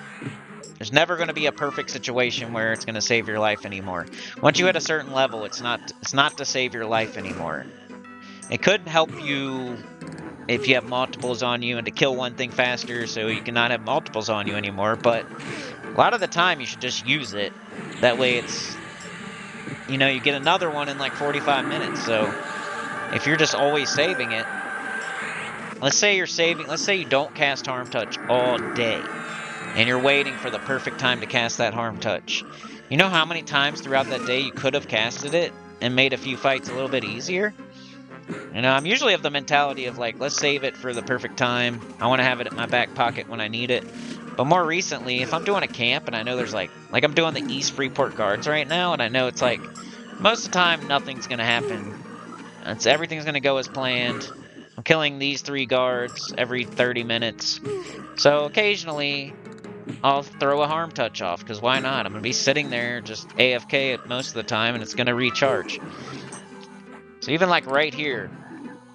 There's never going to be a perfect situation where it's going to save your life anymore. Once you hit a certain level, it's not to save your life anymore. It could help you if you have multiples on you and to kill one thing faster so you cannot have multiples on you anymore, but a lot of the time you should just use it. That way it's, you know, you get another one in like 45 minutes. So if you're just always saving it, let's say you don't cast Harm Touch all day and you're waiting for the perfect time to cast that Harm Touch. You know how many times throughout that day you could have casted it and made a few fights a little bit easier? You know, I'm usually of the mentality of like, let's save it for the perfect time. I want to have it in my back pocket when I need it. But more recently, if I'm doing a camp and I know there's like I'm doing the East Freeport Guards right now, and I know it's like, most of the time nothing's going to happen. Everything's going to go as planned. I'm killing these 3 guards every 30 minutes. So occasionally, I'll throw a Harm Touch off, because why not? I'm going to be sitting there just AFK at most of the time, and it's going to recharge. So even like right here,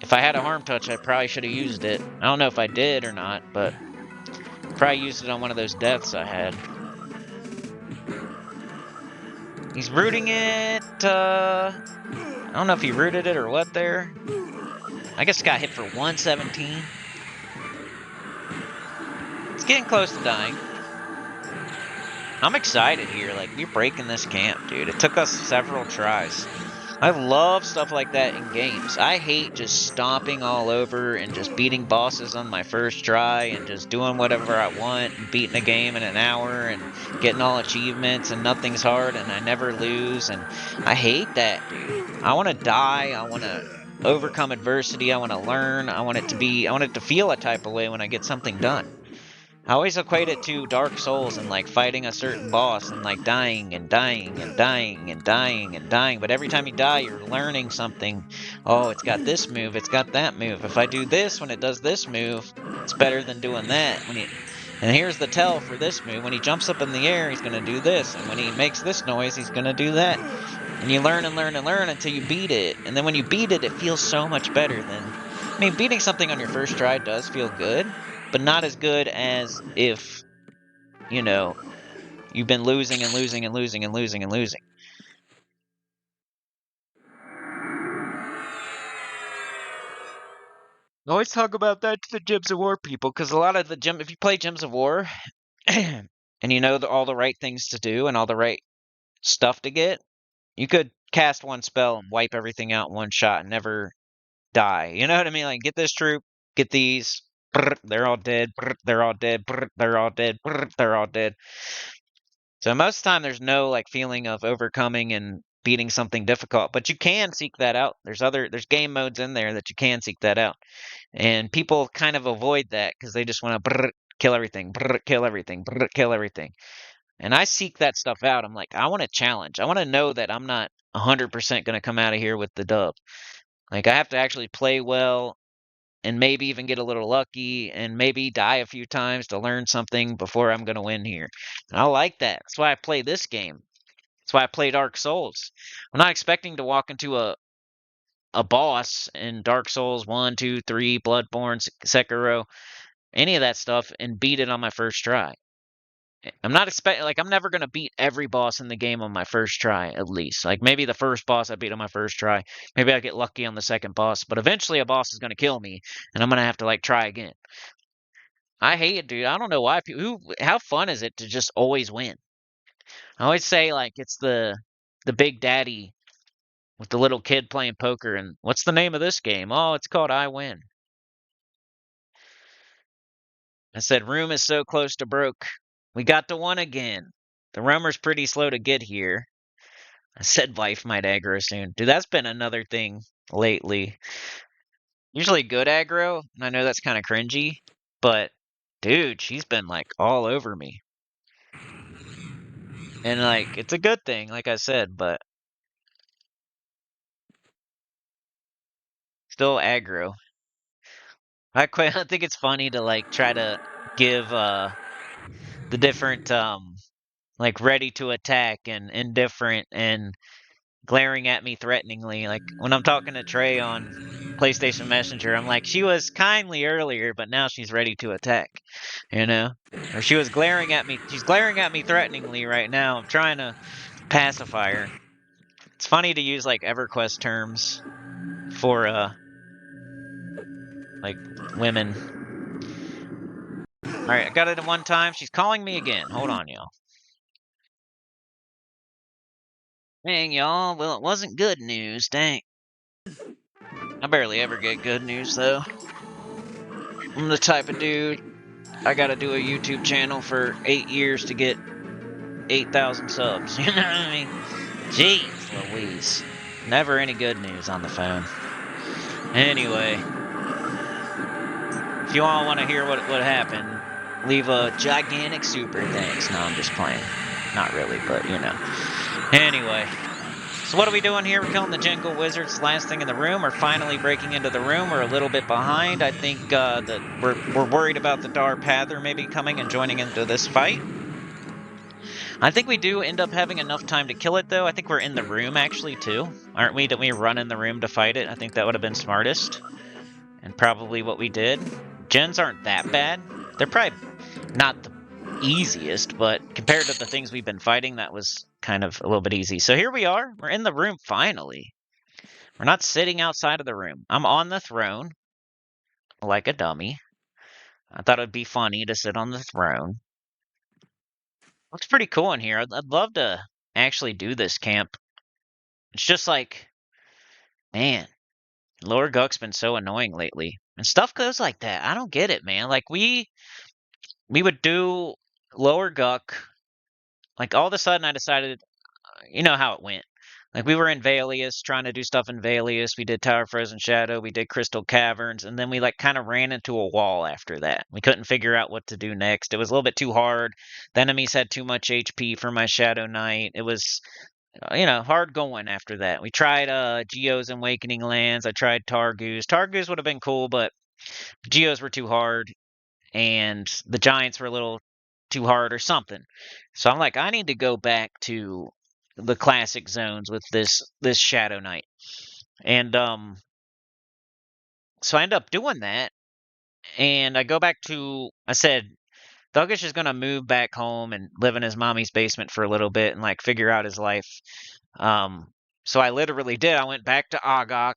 if I had a Harm Touch, I probably should have used it. I don't know if I did or not, but probably used it on one of those deaths I had. He's rooting it. I don't know if he rooted it or what there. I guess got hit for 117. It's getting close to dying. I'm excited here. Like, we're breaking this camp, dude. It took us several tries. I love stuff like that in games. I hate just stomping all over and just beating bosses on my first try and just doing whatever I want and beating a game in an hour and getting all achievements and nothing's hard and I never lose. And I hate that, dude. I want to die. I want to overcome adversity. I want to learn. I want it to feel a type of way when I get something done. I always equate it to Dark Souls and like fighting a certain boss and like dying and dying and dying and dying and dying. But every time you die, you're learning something. Oh, it's got this move, it's got that move. If I do this when it does this move, it's better than doing that. And here's the tell for this move. When he jumps up in the air, he's gonna do this. And when he makes this noise, he's gonna do that. And you learn and learn and learn until you beat it. And then when you beat it, it feels so much better than beating something on your first try does feel good, but not as good as if, you've been losing and losing and losing and losing and losing. I always talk about that to the Gems of War people, because a lot of if you play Gems of War, and you know all the right things to do and all the right stuff to get, you could cast one spell and wipe everything out in one shot and never die. You know what I mean? Like, get this troop, get these, they're all dead, they're all dead, they're all dead, they're all dead. So most of the time there's no like feeling of overcoming and beating something difficult, but you can seek that out. There's game modes in there that you can seek that out. And people kind of avoid that because they just want to kill everything, kill everything, kill everything. And I seek that stuff out. I'm like, I want a challenge. I want to know that I'm not 100% going to come out of here with the dub. Like, I have to actually play well and maybe even get a little lucky and maybe die a few times to learn something before I'm going to win here. And I like that. That's why I play this game. That's why I play Dark Souls. I'm not expecting to walk into a boss in Dark Souls 1, 2, 3, Bloodborne, Sekiro, any of that stuff and beat it on my first try. I'm not I'm never going to beat every boss in the game on my first try, at least. Like, maybe the first boss I beat on my first try. Maybe I get lucky on the second boss, but eventually a boss is going to kill me, and I'm going to have to, like, try again. I hate it, dude. I don't know why how fun is it to just always win? I always say, like, it's the big daddy with the little kid playing poker, and what's the name of this game? Oh, it's called I Win. I said, room is so close to broke. We got to one again. The roamer's pretty slow to get here. I said wife might aggro soon. Dude, that's been another thing lately. Usually good aggro, and I know that's kind of cringy, but dude, she's been like all over me. And like, it's a good thing, like I said, but still aggro. I think it's funny to like try to give the different like ready to attack and indifferent and glaring at me threateningly. Like when I'm talking to Trey on PlayStation Messenger, I'm like, she was kindly earlier, but now she's ready to attack, you know? Or she was glaring at me. She's glaring at me threateningly right now. I'm trying to pacify her. It's funny to use like EverQuest terms for like women. All right, I got it in one time. She's calling me again. Hold on, y'all. Dang, y'all. Well, it wasn't good news. Dang. I barely ever get good news, though. I'm the type of dude, I gotta do a YouTube channel for 8 years to get 8,000 subs. You know what I mean? Jeez Louise. Never any good news on the phone. Anyway, if you all want to hear what happened, leave a gigantic super thanks. No, I'm just playing. Not really, but you know. Anyway. So what are we doing here? We're killing the Jungle Wizards. Last thing in the room. We're finally breaking into the room. We're a little bit behind. I think that we're worried about the Dar Pather maybe coming and joining into this fight. I think we do end up having enough time to kill it, though. I think we're in the room, actually, too. Aren't we? Didn't we run in the room to fight it? I think that would have been smartest. And probably what we did. Gens aren't that bad. They're probably not the easiest, but compared to the things we've been fighting, that was kind of a little bit easy. So here we are. We're in the room finally. We're not sitting outside of the room. I'm on the throne like a dummy. I thought it'd be funny to sit on the throne. Looks pretty cool in here. I'd love to actually do this camp. It's just like Man, Lower Guck's been so annoying lately. And stuff goes like that. I don't get it, man. Like, we would do Lower Guck. Like, all of a sudden I decided, you know how it went. Like, we were in Valius, trying to do stuff in Valius. We did Tower Frozen Shadow. We did Crystal Caverns. And then we, like, kind of ran into a wall after that. We couldn't figure out what to do next. It was a little bit too hard. The enemies had too much HP for my Shadow Knight. It was, hard going after that. We tried Geo's and Awakening Lands. I tried Targus. Targus would have been cool, but Geos were too hard. And the Giants were a little too hard or something. So I'm like, I need to go back to the classic zones with this Shadow Knight. And so I end up doing that. And I go back to, I said, Thuggish is gonna move back home and live in his mommy's basement for a little bit and like figure out his life. So I literally did. I went back to Agok.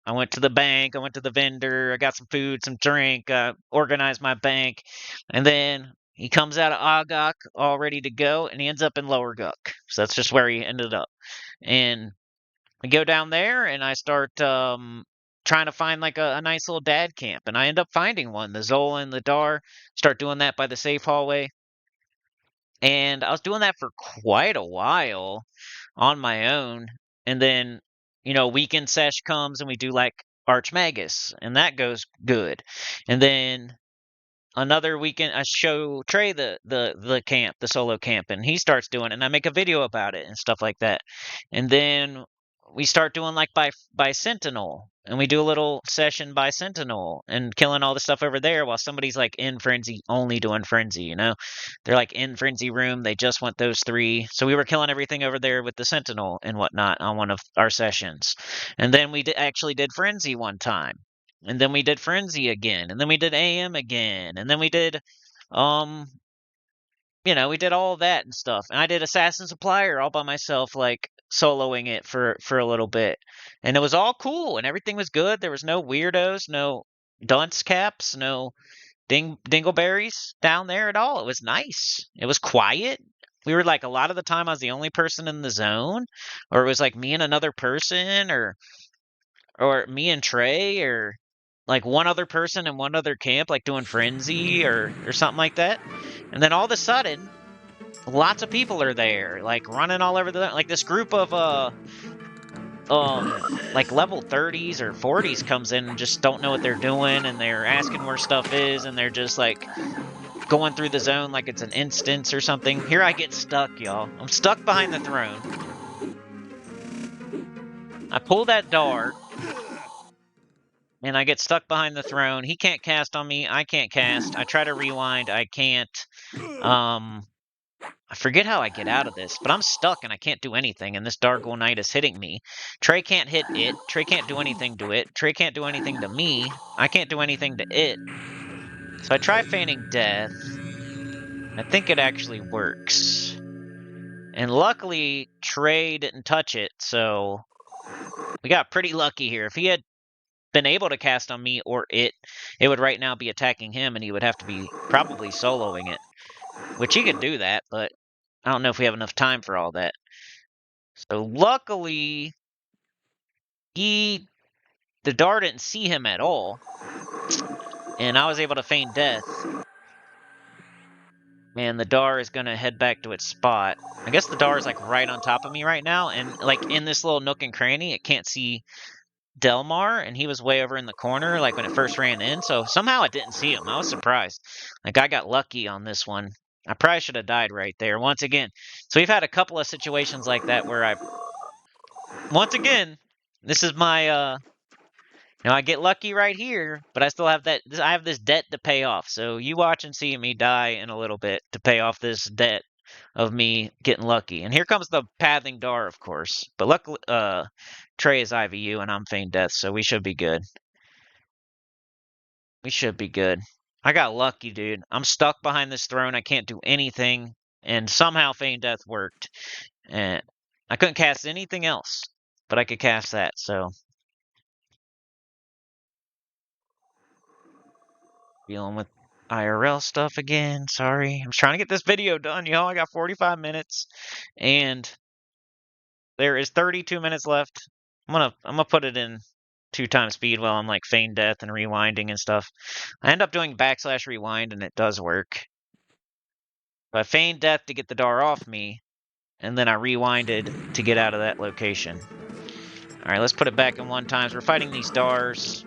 I went to the bank. I went to the vendor. I got some food, some drink. Organized my bank, and then he comes out of Agok all ready to go, and he ends up in Lower Guck. So that's just where he ended up. And we go down there, and I start trying to find like a nice little dad camp, and I end up finding one. The Zola and the Dar. Start doing that by the safe hallway. And I was doing that for quite a while on my own. And then, weekend sesh comes and we do like Archmagus, and that goes good. And then another weekend I show Trey the camp, the solo camp, and he starts doing it, and I make a video about it and stuff like that. And then we start doing like by Sentinel, and we do a little session by Sentinel and killing all the stuff over there while somebody's like in Frenzy, only doing Frenzy, They're like in Frenzy room, they just want those 3. So we were killing everything over there with the Sentinel and whatnot on one of our sessions. And then we actually did Frenzy one time. And then we did Frenzy again, and then we did AM again, and then we did, we did all of that and stuff. And I did Assassin Supplier all by myself, like soloing it for a little bit, and it was all cool, and everything was good. There was no weirdos, no dunce caps, no dingleberries down there at all. It was nice. It was quiet. We were like, a lot of the time I was the only person in the zone, or it was like me and another person, or me and Trey, or like one other person in one other camp, like doing Frenzy or something like that. And then all of a sudden, lots of people are there, like running all over like this group of like level 30s or 40s comes in and just don't know what they're doing, and they're asking where stuff is, and they're just like going through the zone like it's an instance or something. Here I get stuck, y'all. I'm stuck behind the throne. I pull that dart, and I get stuck behind the throne. He can't cast on me. I can't cast. I try to rewind. I can't. I forget how I get out of this, but I'm stuck and I can't do anything, and this Dargul Knight is hitting me. Trey can't hit it. Trey can't do anything to it. Trey can't do anything to me. I can't do anything to it. So I try feigning death. I think it actually works. And luckily, Trey didn't touch it, so we got pretty lucky here. If he had been able to cast on me or it would right now be attacking him, and he would have to be probably soloing it. Which he could do that, but I don't know if we have enough time for all that. So luckily, the Dar didn't see him at all, and I was able to feign death. And the Dar is going to head back to its spot. I guess the Dar is like right on top of me right now, and like in this little nook and cranny, it can't see Delmar, and he was way over in the corner like when it first ran in, so somehow it didn't see him. I was surprised. Like, I got lucky on this one. I probably should have died right there once again. So we've had a couple of situations like that where once again, this is my I get lucky right here, but I still have I have this debt to pay off. So you watch and see me die in a little bit to pay off this debt of me getting lucky. And here comes the Pathing Dar, of course. But luckily, Trey is IVU and I'm Feign Death, so we should be good. We should be good. I got lucky, dude. I'm stuck behind this throne. I can't do anything, and somehow Feign Death worked. And I couldn't cast anything else, but I could cast that, so. Dealing with IRL stuff again. Sorry. I'm trying to get this video done, y'all. I got 45 minutes, and there is 32 minutes left. I'm gonna put it in 2x speed while I'm like feign death and rewinding and stuff. I end up doing / rewind and it does work. But I feigned death to get the Dar off me, and then I rewinded to get out of that location. Alright, let's put it back in 1x. We're fighting these Dars.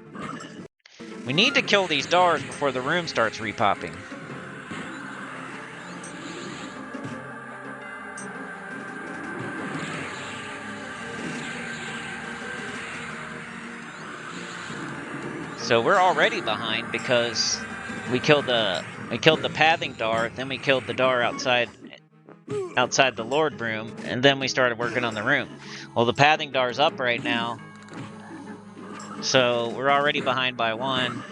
We need to kill these Dars before the room starts repopping. So we're already behind because we killed the pathing Dar, then we killed the Dar outside the Lord room, and then we started working on the room. Well, the pathing Dar's up right now, so we're already behind by 1.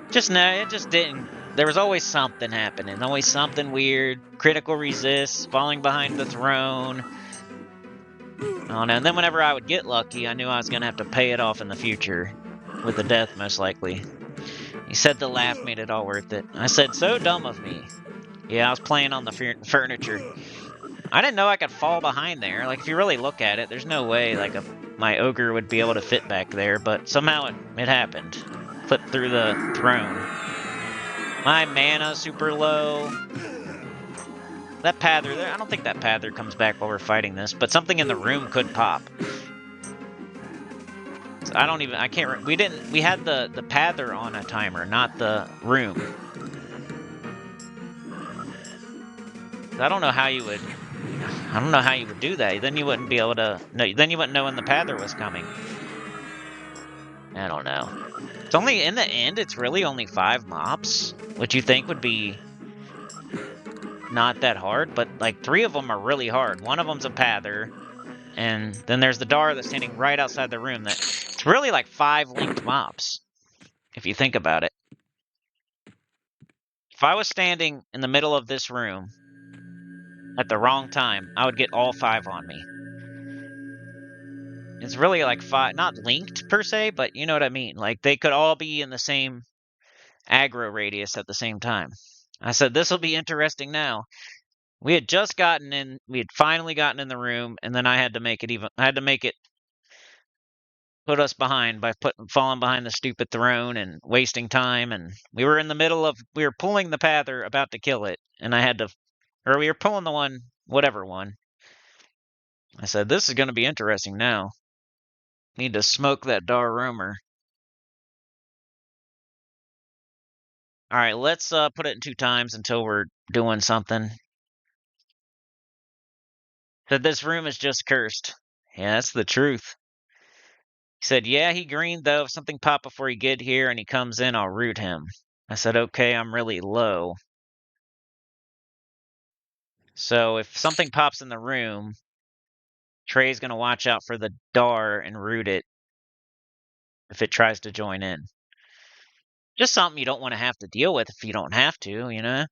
It just didn't. There was always something happening, always something weird. Critical resist, falling behind the throne. Oh no! And then whenever I would get lucky, I knew I was gonna have to pay it off in the future with a death, most likely. He said the laugh made it all worth it. I said, so dumb of me. Yeah, I was playing on the furniture. I didn't know I could fall behind there. Like, if you really look at it, there's no way, like, my ogre would be able to fit back there, but somehow it happened. Flipped through the throne. My mana super low. That Pather there, I don't think that Pather comes back while we're fighting this, but something in the room could pop. We had the Pather on a timer, not the room. I don't know how you would do that. Then you wouldn't be able to, then you wouldn't know when the Pather was coming. I don't know. It's only, in the end, it's really only 5 mobs, which you think would be not that hard, but like 3 of them are really hard. One of them's a Pather, and then there's the Dar that's standing right outside the room. It's really like 5 linked mobs, if you think about it. If I was standing in the middle of this room at the wrong time, I would get all 5 on me. It's really like 5, not linked per se, but you know what I mean. Like, they could all be in the same aggro radius at the same time. I said, this will be interesting now. We had finally gotten in the room, and then I had to make it put us behind by falling behind the stupid throne and wasting time, and we were pulling the Pather about to kill it, and we were pulling the one, whatever one. I said, this is going to be interesting now. Need to smoke that Dar roamer. Alright, let's put it in 2x until we're doing something. Said this room is just cursed. Yeah, that's the truth. He said, yeah, he greened though. If something popped before he get here and he comes in, I'll root him. I said, okay, I'm really low. So if something pops in the room, Trey's going to watch out for the Dar and root it if it tries to join in. Just something you don't want to have to deal with if you don't have to, you know?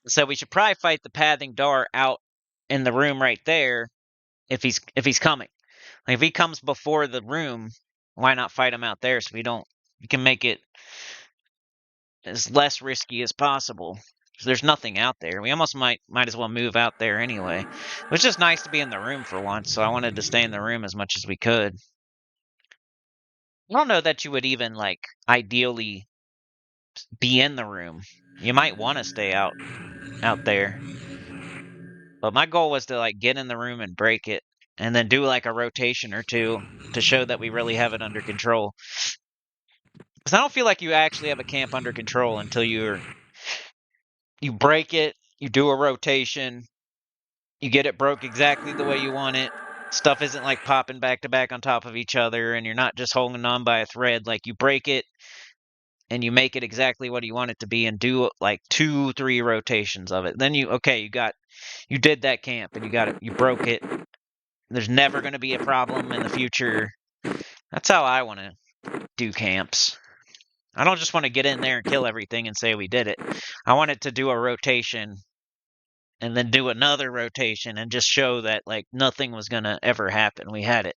So we should probably fight the pathing Dar out in the room right there if he's coming. Like, if he comes before the room, why not fight him out there so we can make it as less risky as possible. There's nothing out there. We almost might as well move out there anyway. It was just nice to be in the room for once, so I wanted to stay in the room as much as we could. I don't know that you would even, like, ideally be in the room. You might want to stay out there. But my goal was to, like, get in the room and break it, and then do, like, a rotation or 2 to show that we really have it under control. Because I don't feel like you actually have a camp under control until you break it, you do a rotation, you get it broke exactly the way you want it. Stuff isn't like popping back to back on top of each other, and you're not just holding on by a thread. Like, you break it and you make it exactly what you want it to be, and do like 2-3 rotations of it. Then you did that camp and you broke it. There's never going to be a problem in the future. That's how I want to do camps. I don't just want to get in there and kill everything and say we did it. I want it to do a rotation and then do another rotation and just show that, like, nothing was going to ever happen. We had it.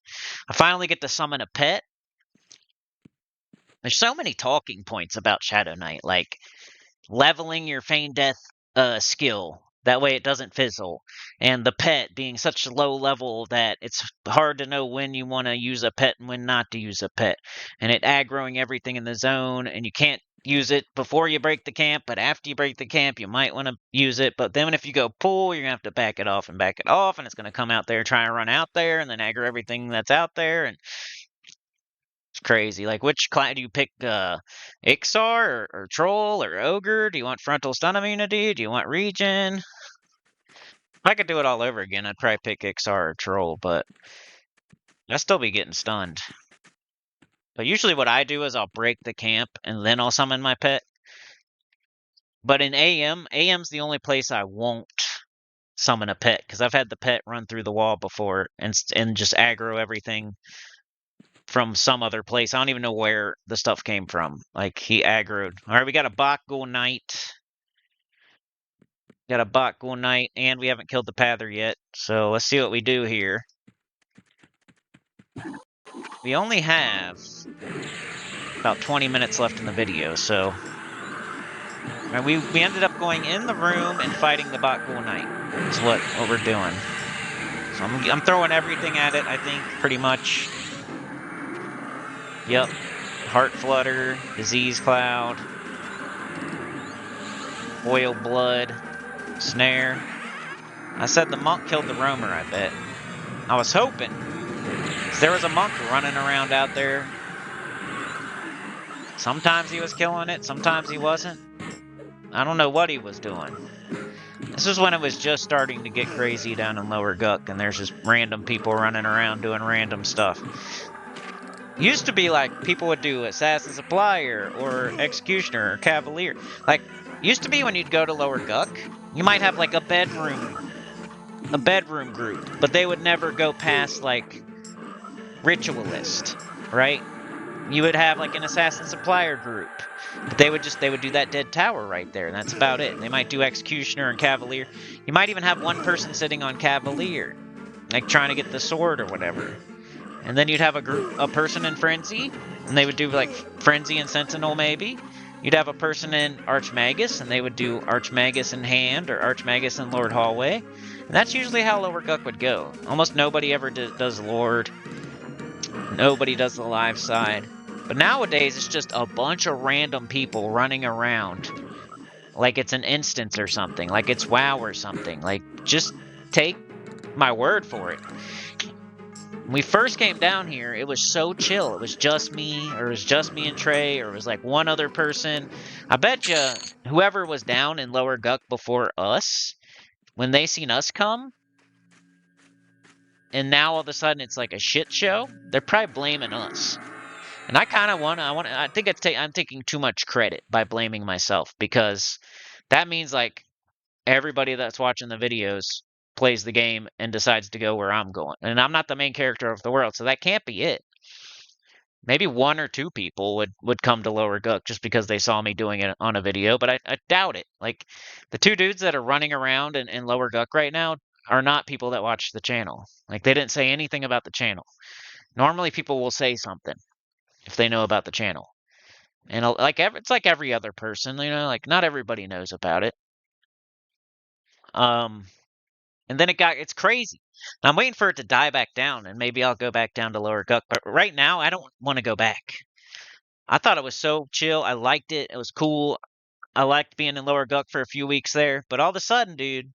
I finally get to summon a pet. There's so many talking points about Shadow Knight, like leveling your Feign Death skill. That way it doesn't fizzle. And the pet being such a low level that it's hard to know when you want to use a pet and when not to use a pet. And it aggroing everything in the zone, and you can't use it before you break the camp, but after you break the camp, you might want to use it. But then if you go pull, you're going to have to back it off, and it's going to come out there, try and run out there, and then aggro everything that's out there, and it's crazy. Like, which class do you pick? Ixar or Troll or Ogre? Do you want frontal stun immunity? Do you want regen? If I could do it all over again, I'd probably pick Ixar or Troll, but I'd still be getting stunned. But usually what I do is I'll break the camp and then I'll summon my pet. But in AM's the only place I won't summon a pet, because I've had the pet run through the wall before and just aggro everything from some other place. I don't even know where the stuff came from. Like, he aggroed. All right, we got a Bach Ghoul Knight. Got a Bach Ghoul Knight, and we haven't killed the Pather yet. So let's see what we do here. We only have about 20 minutes left in the video, so... And we ended up going in the room and fighting the Bach Ghoul Knight. Is what we're doing. So I'm throwing everything at it, I think, pretty much. Yep. Heart Flutter, Disease Cloud, Oil Blood, Snare. I said the monk killed the roamer, I bet. I was hoping. 'Cause there was a monk running around out there. Sometimes he was killing it, sometimes he wasn't. I don't know what he was doing. This is when it was just starting to get crazy down in Lower Guck, and there's just random people running around doing random stuff. Used to be like people would do Assassin Supplier or Executioner or Cavalier. Like, used to be when you'd go to Lower Guck, you might have like a bedroom group, but they would never go past like Ritualist, right? You would have like an Assassin Supplier group, but they would do that dead tower right there, and that's about it. They might do Executioner and Cavalier. You might even have one person sitting on Cavalier, like trying to get the sword or whatever. And then you'd have a person in Frenzy, and they would do like Frenzy and Sentinel maybe. You'd have a person in Archmagus, and they would do Archmagus in Hand or Archmagus in Lord Hallway. And that's usually how Lower Guck would go. Almost nobody ever does Lord. Nobody does the live side. But nowadays, it's just a bunch of random people running around. Like it's an instance or something. Like it's WoW or something. Like, just take my word for it. When we first came down here, it was so chill. It was just me, or it was just me and Trey, or it was like one other person. I bet you whoever was down in Lower Guck before us, when they seen us come, and now all of a sudden it's like a shit show, they're probably blaming us. And I kind of I think I'm taking too much credit by blaming myself, because that means like everybody that's watching the videos plays the game and decides to go where I'm going. And I'm not the main character of the world, so that can't be it. Maybe one or two people would come to Lower Guck just because they saw me doing it on a video, but I doubt it. Like, the two dudes that are running around in Lower Guck right now are not people that watch the channel. Like, they didn't say anything about the channel. Normally people will say something if they know about the channel. And like it's like every other person, you know, like not everybody knows about it. And then it's crazy. I'm waiting for it to die back down, and maybe I'll go back down to Lower Guck. But right now, I don't want to go back. I thought it was so chill. I liked it. It was cool. I liked being in Lower Guck for a few weeks there. But all of a sudden, dude,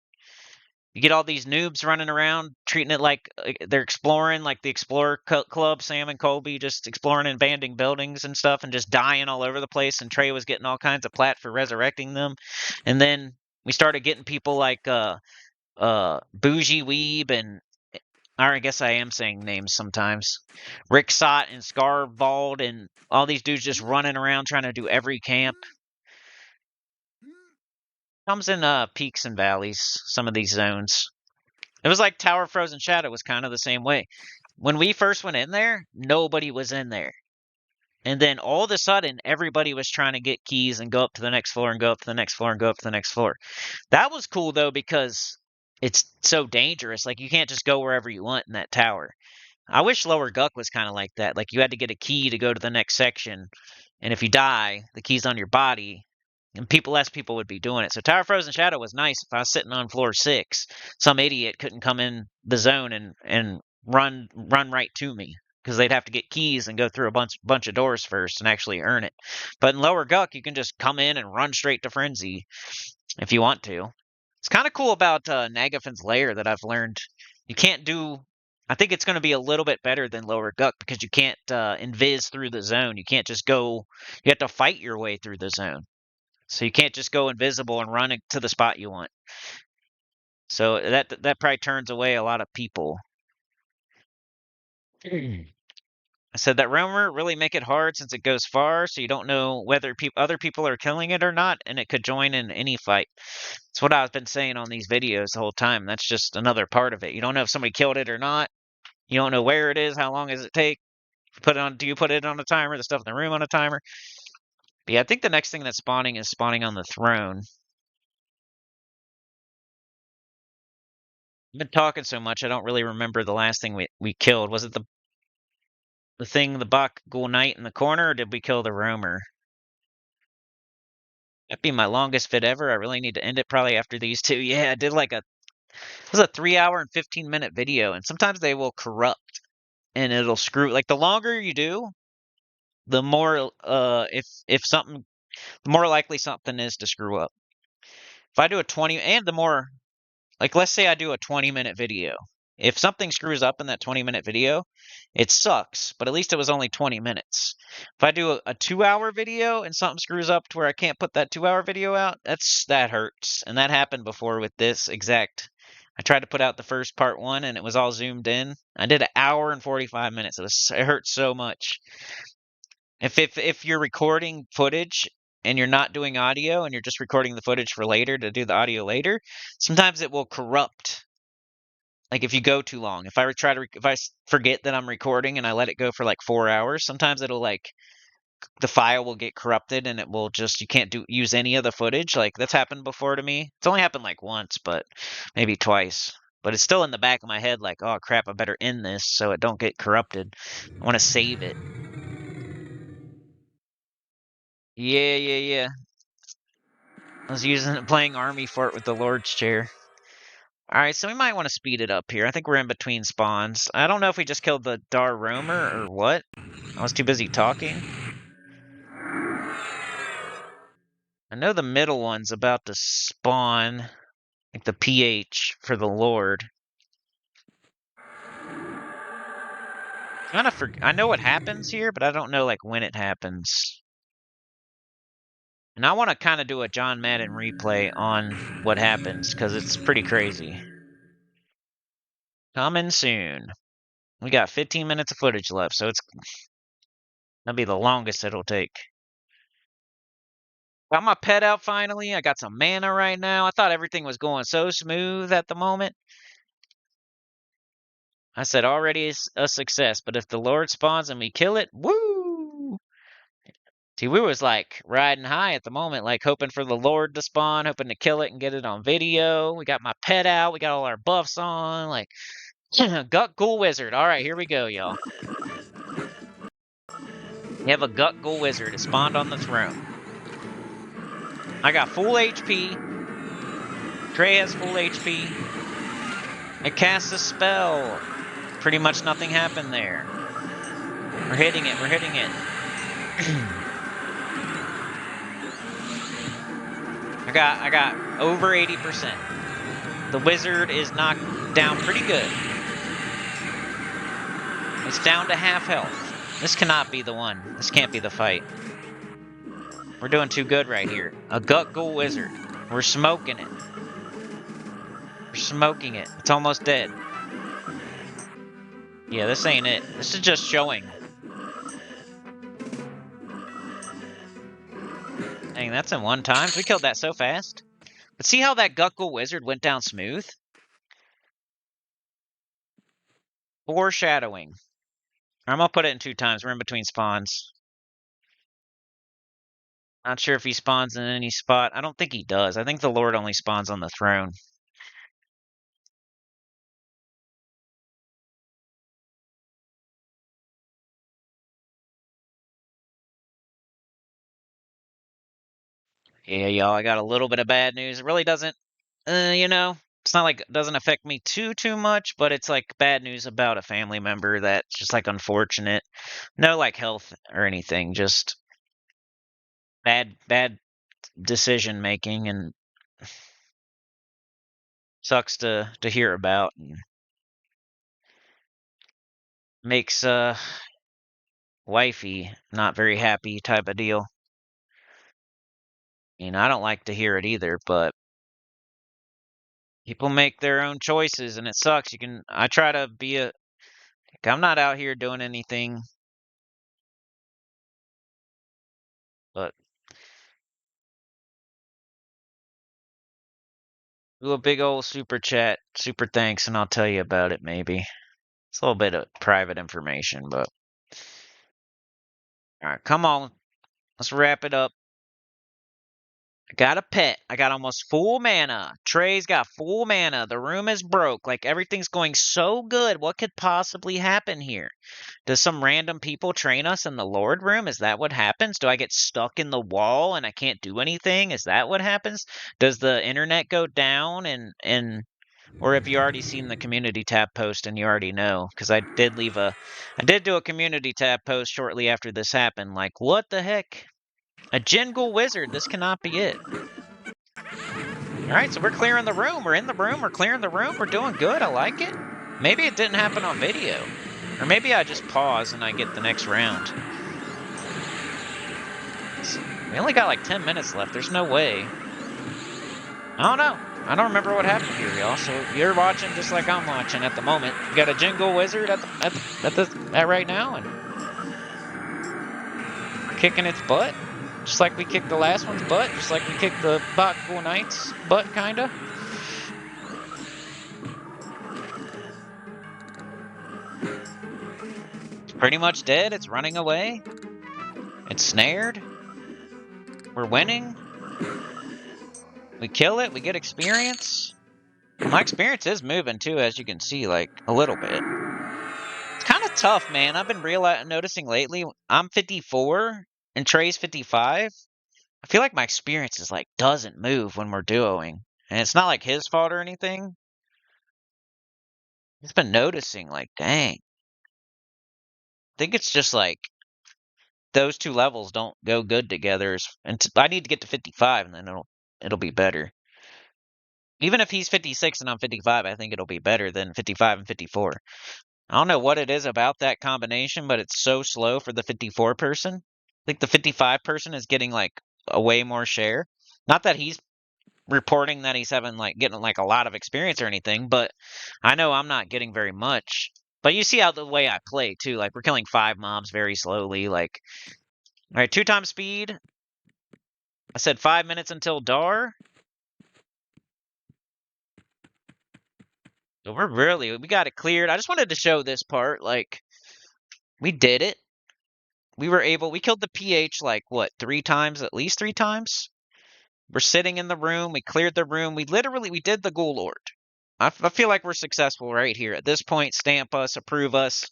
you get all these noobs running around, treating it like they're exploring, like the Explorer Club, Sam and Colby, just exploring and banding buildings and stuff, and just dying all over the place. And Trey was getting all kinds of plat for resurrecting them. And then we started getting people like Bougie Weeb and, or I guess I am saying names sometimes, Rick Sott and Scarvald, and all these dudes just running around trying to do every camp. Comes in peaks and valleys, some of these zones. It was like Tower of Frozen Shadow was kind of the same way. When we first went in there, nobody was in there. And then all of a sudden, everybody was trying to get keys and go up to the next floor and go up to the next floor and go up to the next floor. That was cool, though, because it's so dangerous. Like, you can't just go wherever you want in that tower. I wish Lower Guck was kind of like that. Like, you had to get a key to go to the next section. And if you die, the key's on your body. And less people would be doing it. So Tower of Frozen Shadow was nice if I was sitting on floor 6. Some idiot couldn't come in the zone and run right to me. Because they'd have to get keys and go through a bunch of doors first and actually earn it. But in Lower Guck, you can just come in and run straight to Frenzy if you want to. It's kind of cool about Nagafin's Lair that I've learned. You can't do. I think it's going to be a little bit better than Lower Guck because you can't invis through the zone. You can't just go. You have to fight your way through the zone. So you can't just go invisible and run to the spot you want. So that probably turns away a lot of people. I said that rumor really make it hard since it goes far, so you don't know whether other people are killing it or not, and it could join in any fight. That's what I've been saying on these videos the whole time. That's just another part of it. You don't know if somebody killed it or not. You don't know where it is. How long does it take? Do you put it on a timer? The stuff in the room on a timer? But yeah, I think the next thing that's spawning is spawning on the throne. I've been talking so much, I don't really remember the last thing we killed. Was it the Bach Ghoul Knight in the corner, or did we kill the roamer? That'd be my longest vid ever. I really need to end it probably after these two. Yeah, I did it was a 3 hour and 15-minute video, and sometimes they will corrupt and it'll screw. Like the longer you do, the more if something, the more likely something is to screw up. If I do a 20, and the more, like let's say I do a 20-minute video. If something screws up in that 20-minute video, it sucks, but at least it was only 20 minutes. If I do a 2-hour video and something screws up to where I can't put that 2-hour video out, that hurts. And that happened before with this exact. I tried to put out the first part 1 and it was all zoomed in. I did an hour and 45 minutes. It hurt so much. If you're recording footage and you're not doing audio and you're just recording the footage for later to do the audio later, sometimes it will corrupt. Like if you go too long, if I forget that I'm recording and I let it go for like 4 hours, sometimes it'll the file will get corrupted and it will just, you can't use any of the footage. Like that's happened before to me. It's only happened like once, but maybe twice. But it's still in the back of my head like, oh crap, I better end this so it don't get corrupted. I want to save it. Yeah. I was playing Army Fort with the Lord's Chair. Alright, so we might want to speed it up here. I think we're in between spawns. I don't know if we just killed the Dar Roamer or what. I was too busy talking. I know the middle one's about to spawn, like the PH for the Lord. I know what happens here, but I don't know like when it happens. And I want to kind of do a John Madden replay on what happens, because it's pretty crazy. Coming soon. We got 15 minutes of footage left, so that'll be the longest it'll take. Got my pet out finally. I got some mana right now. I thought everything was going so smooth at the moment. I said already a success, but if the Lord spawns and we kill it, woo! See, we was like riding high at the moment, like hoping for the Lord to spawn, hoping to kill it and get it on video. We got my pet out. We got all our buffs on. Like, Gut Ghoul Wizard. All right, here we go, y'all. We have a Gut Ghoul Wizard. It spawned on the throne. I got full HP. Trey has full HP. It casts a spell. Pretty much nothing happened there. We're hitting it. I got over 80%. The wizard is knocked down pretty good. It's down to half health. This cannot be the one. This can't be the fight. We're doing too good right here. A Gut Ghoul Wizard. We're smoking it. We're smoking it. It's almost dead. Yeah, this ain't it. This is just showing. Dang, that's in 1 time. We killed that so fast. But see how that Gut Ghoul Wizard went down smooth? Foreshadowing. I'm gonna put it in 2 times. We're in between spawns. Not sure if he spawns in any spot. I don't think he does. I think the Lord only spawns on the throne. Yeah, y'all, I got a little bit of bad news. It really doesn't, you know, it's not like it doesn't affect me too much, but it's like bad news about a family member that's just like unfortunate. No like health or anything, just bad decision making, and sucks to hear about, and makes wifey not very happy type of deal. You know, I don't like to hear it either, but people make their own choices and it sucks. I try to be I'm not out here doing anything, but do a big old super chat, super thanks, and I'll tell you about it maybe. It's a little bit of private information, but alright, come on. Let's wrap it up. I got a pet. I got almost full mana. Trey's got full mana. The room is broke. Like, everything's going so good. What could possibly happen here? Does some random people train us in the Lord room? Is that what happens? Do I get stuck in the wall and I can't do anything? Is that what happens? Does the internet go down and or have you already seen the community tab post and you already know? Because I did do a community tab post shortly after this happened. Like, what the heck? A Ghoul wizard. This cannot be it. All right, so we're clearing the room. We're in the room. We're clearing the room. We're doing good. I like it. Maybe it didn't happen on video. Or maybe I just pause and I get the next round. We only got like 10 minutes left. There's no way. I don't know. I don't remember what happened here, y'all. So you're watching just like I'm watching at the moment. We got a Ghoul wizard at right now, and we're kicking its butt. Just like we kicked the last one's butt. Just like we kicked the Ghoul Knight's butt, kinda. It's pretty much dead. It's running away. It's snared. We're winning. We kill it. We get experience. My experience is moving too, as you can see, like a little bit. It's kind of tough, man. I've been noticing lately. I'm 54 and Trey's 55. I feel like my experience is like doesn't move when we're duoing, and it's not like his fault or anything. He's been noticing, like, dang. I think it's just like those two levels don't go good together. And I need to get to 55, and then it'll be better. Even if he's 56 and I'm 55, I think it'll be better than 55 and 54. I don't know what it is about that combination, but it's so slow for the 54 person. I think the 55 person is getting like a way more share. Not that he's reporting that he's getting like a lot of experience or anything, but I know I'm not getting very much. But you see how the way I play too, like we're killing 5 mobs very slowly. Like, all right, 2 times speed. I said 5 minutes until Dar. So we got it cleared. I just wanted to show this part. Like, we did it. We killed the PH like, what, 3 times? At least 3 times? We're sitting in the room. We cleared the room. We did the Ghoul Lord. I feel like we're successful right here. At this point, stamp us, approve us.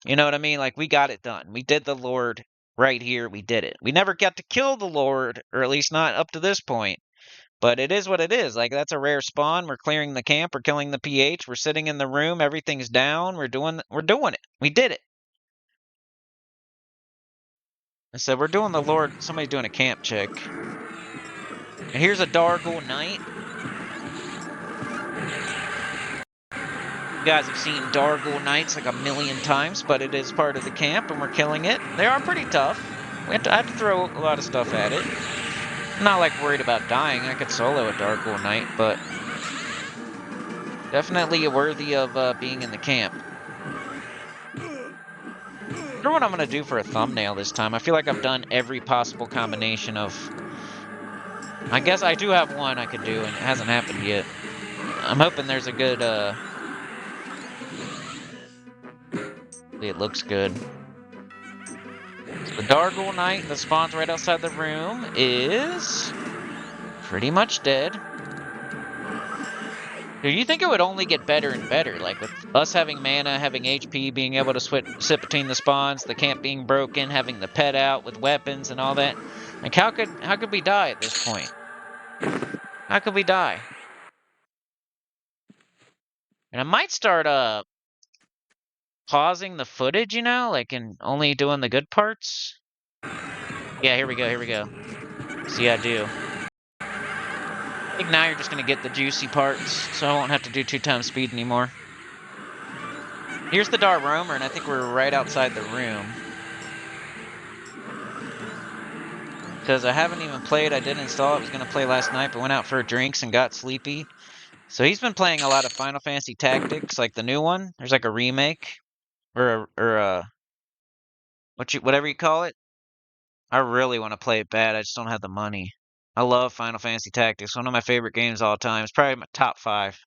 You know what I mean? Like, we got it done. We did the Lord right here. We did it. We never got to kill the Lord, or at least not up to this point. But it is what it is. Like, that's a rare spawn. We're clearing the camp. We're killing the PH. We're sitting in the room. Everything's down. We're doing it. We did it. I said, we're doing the Lord. Somebody's doing a camp check. And here's a Ghoul Knight. You guys have seen Ghoul Knights like a million times, but it is part of the camp, and we're killing it. They are pretty tough. I have to throw a lot of stuff at it. I'm not like worried about dying. I could solo a Ghoul Knight, but definitely worthy of being in the camp. I wonder what I'm going to do for a thumbnail this time. I feel like I've done every possible combination of... I guess I do have one I could do, and it hasn't happened yet. I'm hoping there's a good... It looks good. So the Ghoul Knight that spawns right outside the room is... pretty much dead. Do you think it would only get better and better? Like, with us having mana, having HP, being able to sit between the spawns, the camp being broken, having the pet out with weapons and all that. Like, how could we die at this point? How could we die? And I might start pausing the footage, you know, like and only doing the good parts. Yeah, here we go, here we go. See, I do. I think now you're just gonna get the juicy parts, so I won't have to do 2 times speed anymore. Here's the Dar Roamer, and I think we're right outside the room. Because I haven't even played. I did install it. I was going to play last night, but went out for drinks and got sleepy. So he's been playing a lot of Final Fantasy Tactics, like the new one. There's like a remake or a whatever you call it. I really want to play it bad. I just don't have the money. I love Final Fantasy Tactics. One of my favorite games of all time. It's probably my top 5.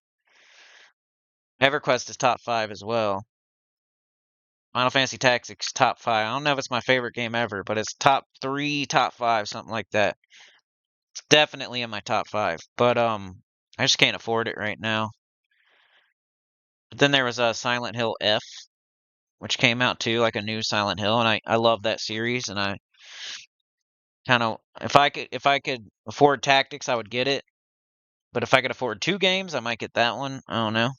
EverQuest is top 5 as well. Final Fantasy Tactics top 5. I don't know if it's my favorite game ever, but it's top 3, top 5, something like that. It's definitely in my top 5. But I just can't afford it right now. But then there was a Silent Hill F, which came out too, like a new Silent Hill, and I love that series. And I kind of if I could afford Tactics, I would get it. But if I could afford 2 games, I might get that one. I don't know.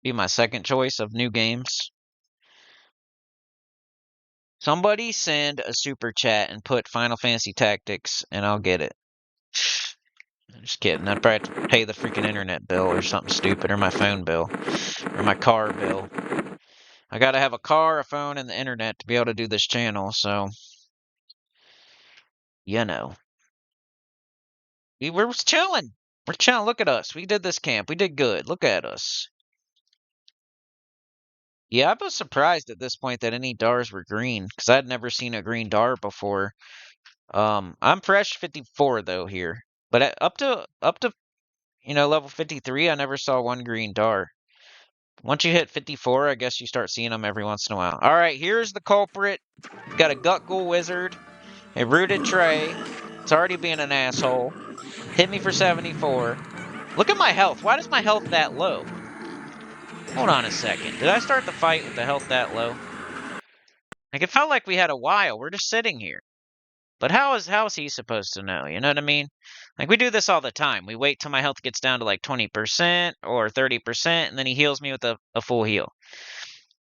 Be my second choice of new games. Somebody send a super chat and put Final Fantasy Tactics, and I'll get it. I'm just kidding. I'd probably have to pay the freaking internet bill or something stupid, or my phone bill, or my car bill. I gotta have a car, a phone, and the internet to be able to do this channel, so you know. We're chilling. We're chilling. Look at us. We did this camp. We did good. Look at us. Yeah, I was surprised at this point that any DARs were green, because I'd never seen a green DAR before. I'm fresh 54 though here, but up to level 53, I never saw one green DAR. Once you hit 54, I guess you start seeing them every once in a while. All right, here's the culprit. We got a Ghoul wizard, a rooted Trey. It's already being an asshole. Hit me for 74. Look at my health. Why is my health that low? Hold on a second. Did I start the fight with the health that low? Like, it felt like we had a while. We're just sitting here. But how is he supposed to know? You know what I mean? Like, we do this all the time. We wait till my health gets down to like 20% or 30%, and then he heals me with a full heal.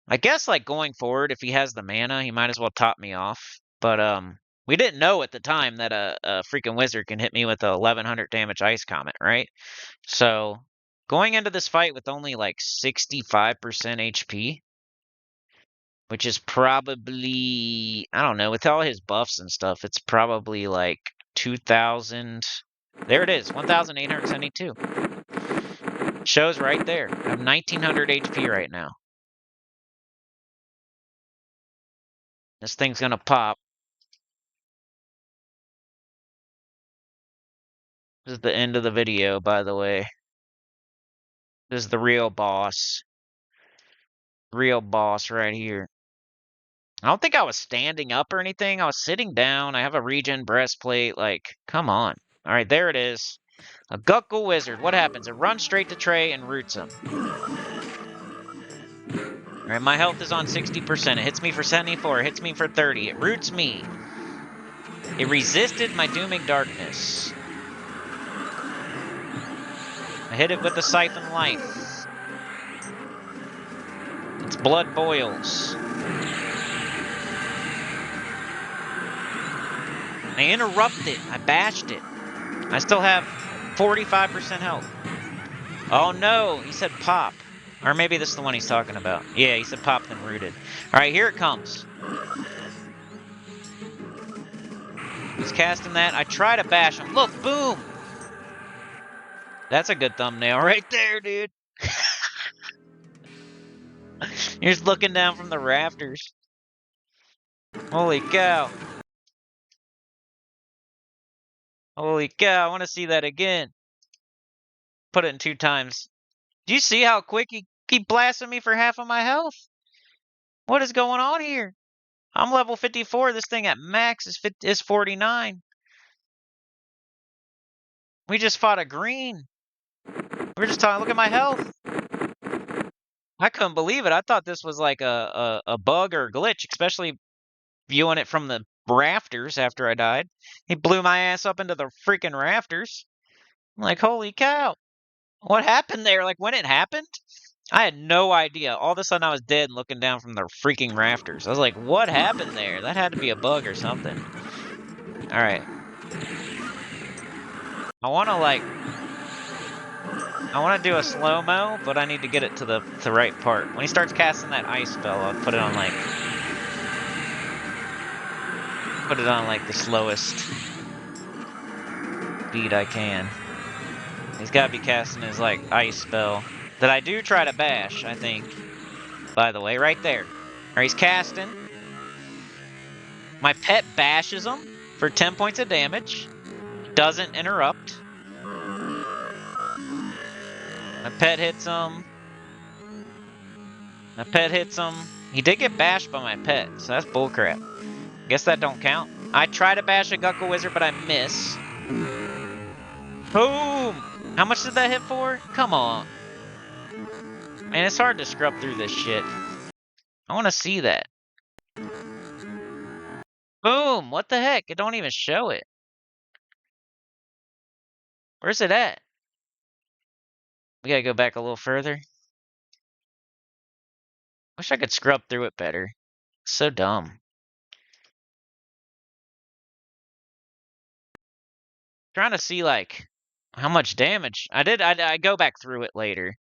I guess, like, going forward, if he has the mana, he might as well top me off. But, we didn't know at the time that a freaking wizard can hit me with a 1100 damage ice comet, right? So, going into this fight with only like 65% HP, which is probably, I don't know, with all his buffs and stuff, it's probably like 2,000. There it is, 1,872. Shows right there. I have 1,900 HP right now. This thing's gonna pop. This is the end of the video, by the way. This is the real boss. Real boss right here. I don't think I was standing up or anything. I was sitting down. I have a regen breastplate. Like, come on. All right, there it is. A Ghoul wizard. What happens? It runs straight to Trey and roots him. All right, my health is on 60%. It hits me for 74. It hits me for 30. It roots me. It resisted my dooming darkness. I hit it with the siphon life. Its blood boils. I interrupted it. I bashed it. I still have 45% health. Oh no, he said pop. Or maybe this is the one he's talking about. Yeah, he said pop then rooted. Alright, here it comes. He's casting that. I try to bash him. Look, boom! That's a good thumbnail right there, dude. You're just looking down from the rafters. Holy cow. Holy cow, I want to see that again. Put it in 2 times. Do you see how quick he keep blasting me for half of my health? What is going on here? I'm level 54. This thing at max is 49. We just fought a green. We're just talking. Look at my health. I couldn't believe it. I thought this was like a bug or a glitch, especially viewing it from the rafters after I died. He blew my ass up into the freaking rafters. I'm like, holy cow. What happened there? Like, when it happened, I had no idea. All of a sudden, I was dead looking down from the freaking rafters. I was like, what happened there? That had to be a bug or something. All right. I want to do a slow-mo, but I need to get it to the right part. When he starts casting that ice spell, I'll put it on like the slowest speed I can. He's got to be casting his like ice spell that I do try to bash, I think. By the way, right there. Or he's casting. My pet bashes him for 10 points of damage. Doesn't interrupt. My pet hits him. My pet hits him. He did get bashed by my pet, so that's bullcrap. Guess that don't count. I try to bash a Guckle Wizard, but I miss. Boom! How much did that hit for? Come on. Man, it's hard to scrub through this shit. I want to see that. Boom! What the heck? It don't even show it. Where's it at? We gotta go back a little further. Wish I could scrub through it better. So dumb. Trying to see, like, how much damage. I go back through it later.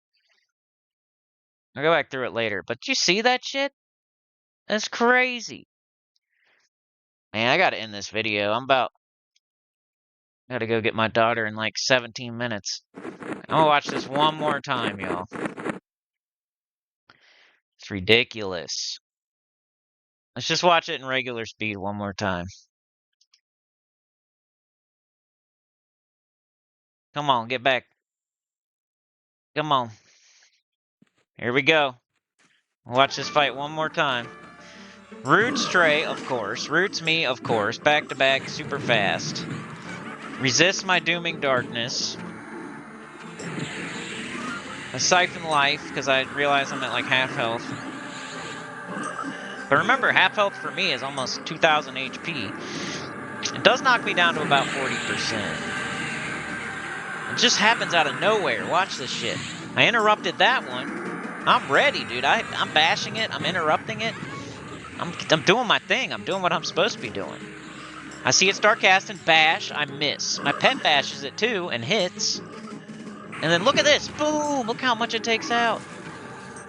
I'll go back through it later. But you see that shit? That's crazy. Man, I gotta end this video. Gotta go get my daughter in like 17 minutes. I'm gonna watch this one more time, y'all. It's ridiculous. Let's just watch it in regular speed one more time. Come on, get back. Come on. Here we go. Watch this fight one more time. Roots Trey, of course. Roots me, of course. Back to back, super fast. Resist my dooming darkness. I siphon life, because I realize I'm at like half health. But remember, half health for me is almost 2,000 HP. It does knock me down to about 40%. It just happens out of nowhere. Watch this shit. I interrupted that one. I'm ready, dude. I'm bashing it. I'm interrupting it. I'm doing my thing. I'm doing what I'm supposed to be doing. I see it start casting. Bash. I miss. My pet bashes it too and hits. And then look at this. Boom. Look how much it takes out.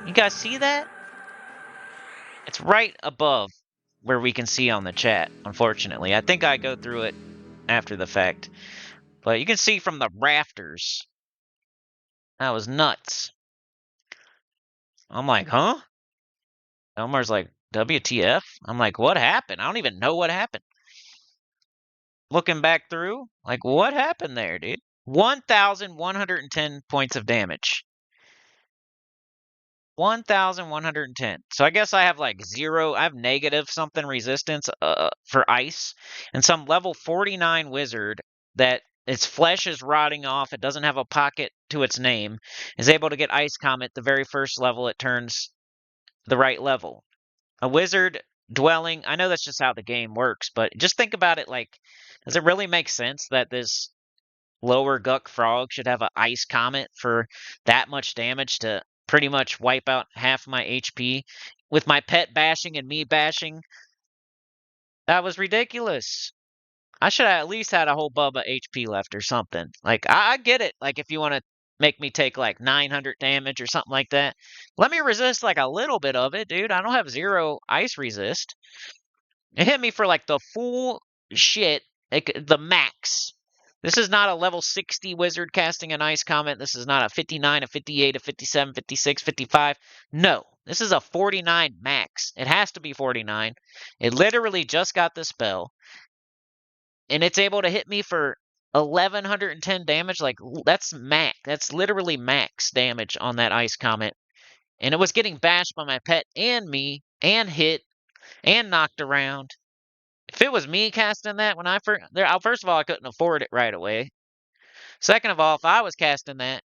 You guys see that? It's right above where we can see on the chat, unfortunately. I think I go through it after the fact. But you can see from the rafters. That was nuts. I'm like, huh? Elmar's like, WTF? I'm like, what happened? I don't even know what happened. Looking back through, like, what happened there, dude? 1,110 points of damage. 1,110. So I guess I have like zero. I have negative something resistance for ice. And some level 49 wizard that its flesh is rotting off. It doesn't have a pocket to its name. Is able to get Ice Comet the very first level it turns the right level. A wizard dwelling. I know that's just how the game works, but just think about it like, does it really make sense that this lower Guck Frog should have an Ice Comet for that much damage to pretty much wipe out half my HP with my pet bashing and me bashing? That was ridiculous. I should have at least had a whole Bubba HP left or something. Like, I get it. Like, if you want to make me take like 900 damage or something like that, let me resist like a little bit of it, dude. I don't have zero ice resist. It hit me for like the full shit, like the max. This is not a level 60 wizard casting an Ice Comet. This is not a 59, a 58, a 57, 56, 55. No, this is a 49 max. It has to be 49. It literally just got the spell. And it's able to hit me for 1,110 damage. Like, that's max. That's literally max damage on that Ice Comet. And it was getting bashed by my pet and me, and hit, and knocked around. If it was me casting that when first of all, I couldn't afford it right away. Second of all, if I was casting that,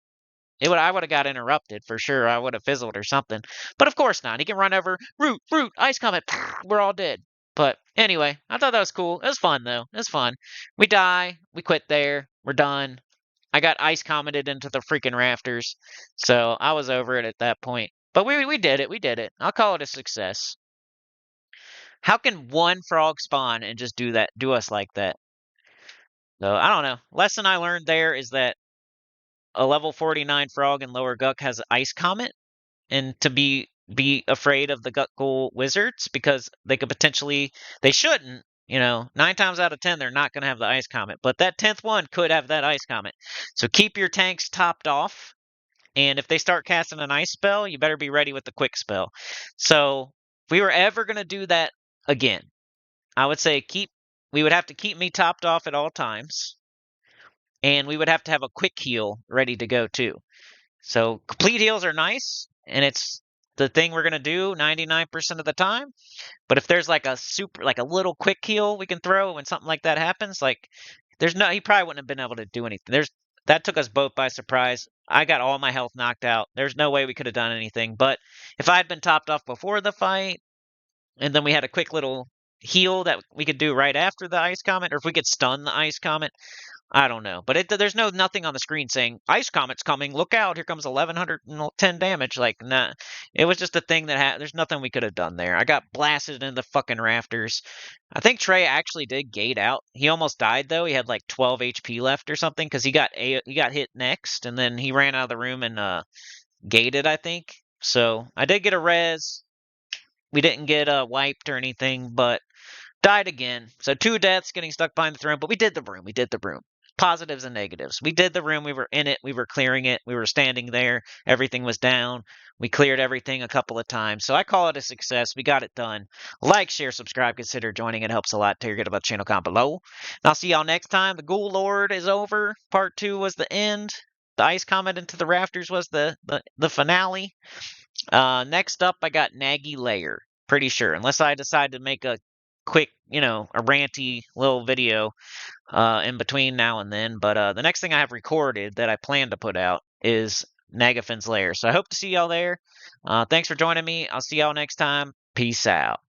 I would have got interrupted for sure. I would have fizzled or something. But of course not. He can run over, root, Ice Comet, we're all dead. But anyway, I thought that was cool. It was fun, though. It was fun. We die. We quit there. We're done. I got ice commented into the freaking rafters. So I was over it at that point. But we did it. We did it. I'll call it a success. How can one frog spawn and just do us like that? So I don't know. Lesson I learned there is that a level 49 frog in lower Guck has ice comment, and to be afraid of the Guck Ghoul wizards because they could potentially, they shouldn't, 9 times out of 10 they're not going to have the ice comment, but that 10th one could have that ice comment. So keep your tanks topped off, and if they start casting an ice spell, you better be ready with the quick spell. So if we were ever going to do that again, I would say we would have to keep me topped off at all times, and we would have to have a quick heal ready to go too. So complete heals are nice, and it's the thing we're gonna do 99% of the time. But if there's like a little quick heal we can throw when something like that happens, like he probably wouldn't have been able to do anything. That took us both by surprise. I got all my health knocked out. There's no way we could have done anything. But if I had been topped off before the fight, and then we had a quick little heal that we could do right after the ice comment, or if we could stun the ice comment, I don't know, but there's nothing on the screen saying ice comet's coming. Look out! Here comes 1110 damage. Like, nah, it was just a thing that there's nothing we could have done there. I got blasted in the fucking rafters. I think Trey actually did gate out. He almost died though. He had like 12 HP left or something because he got hit next, and then he ran out of the room and gated, I think. So I did get a res. We didn't get wiped or anything, but died again. So 2 deaths, getting stuck behind the throne. But we did the room. We did the room. Positives and negatives. We did the room. We were in it. We were clearing it. We were standing there. Everything was down. We cleared everything a couple of times. So I call it a success. We got it done. Like, share, subscribe, consider joining. It helps a lot. Tell your good about the channel, comment below. And I'll see y'all next time. The Ghoul Lord is over. Part 2 was the end. The ice comment into the rafters was the finale. Next up, I got Naggy Lair. Pretty sure. Unless I decide to make a quick, a ranty little video in between now and then. But the next thing I have recorded that I plan to put out is Nagafin's Lair. So I hope to see y'all there. Thanks for joining me. I'll see y'all next time. Peace out.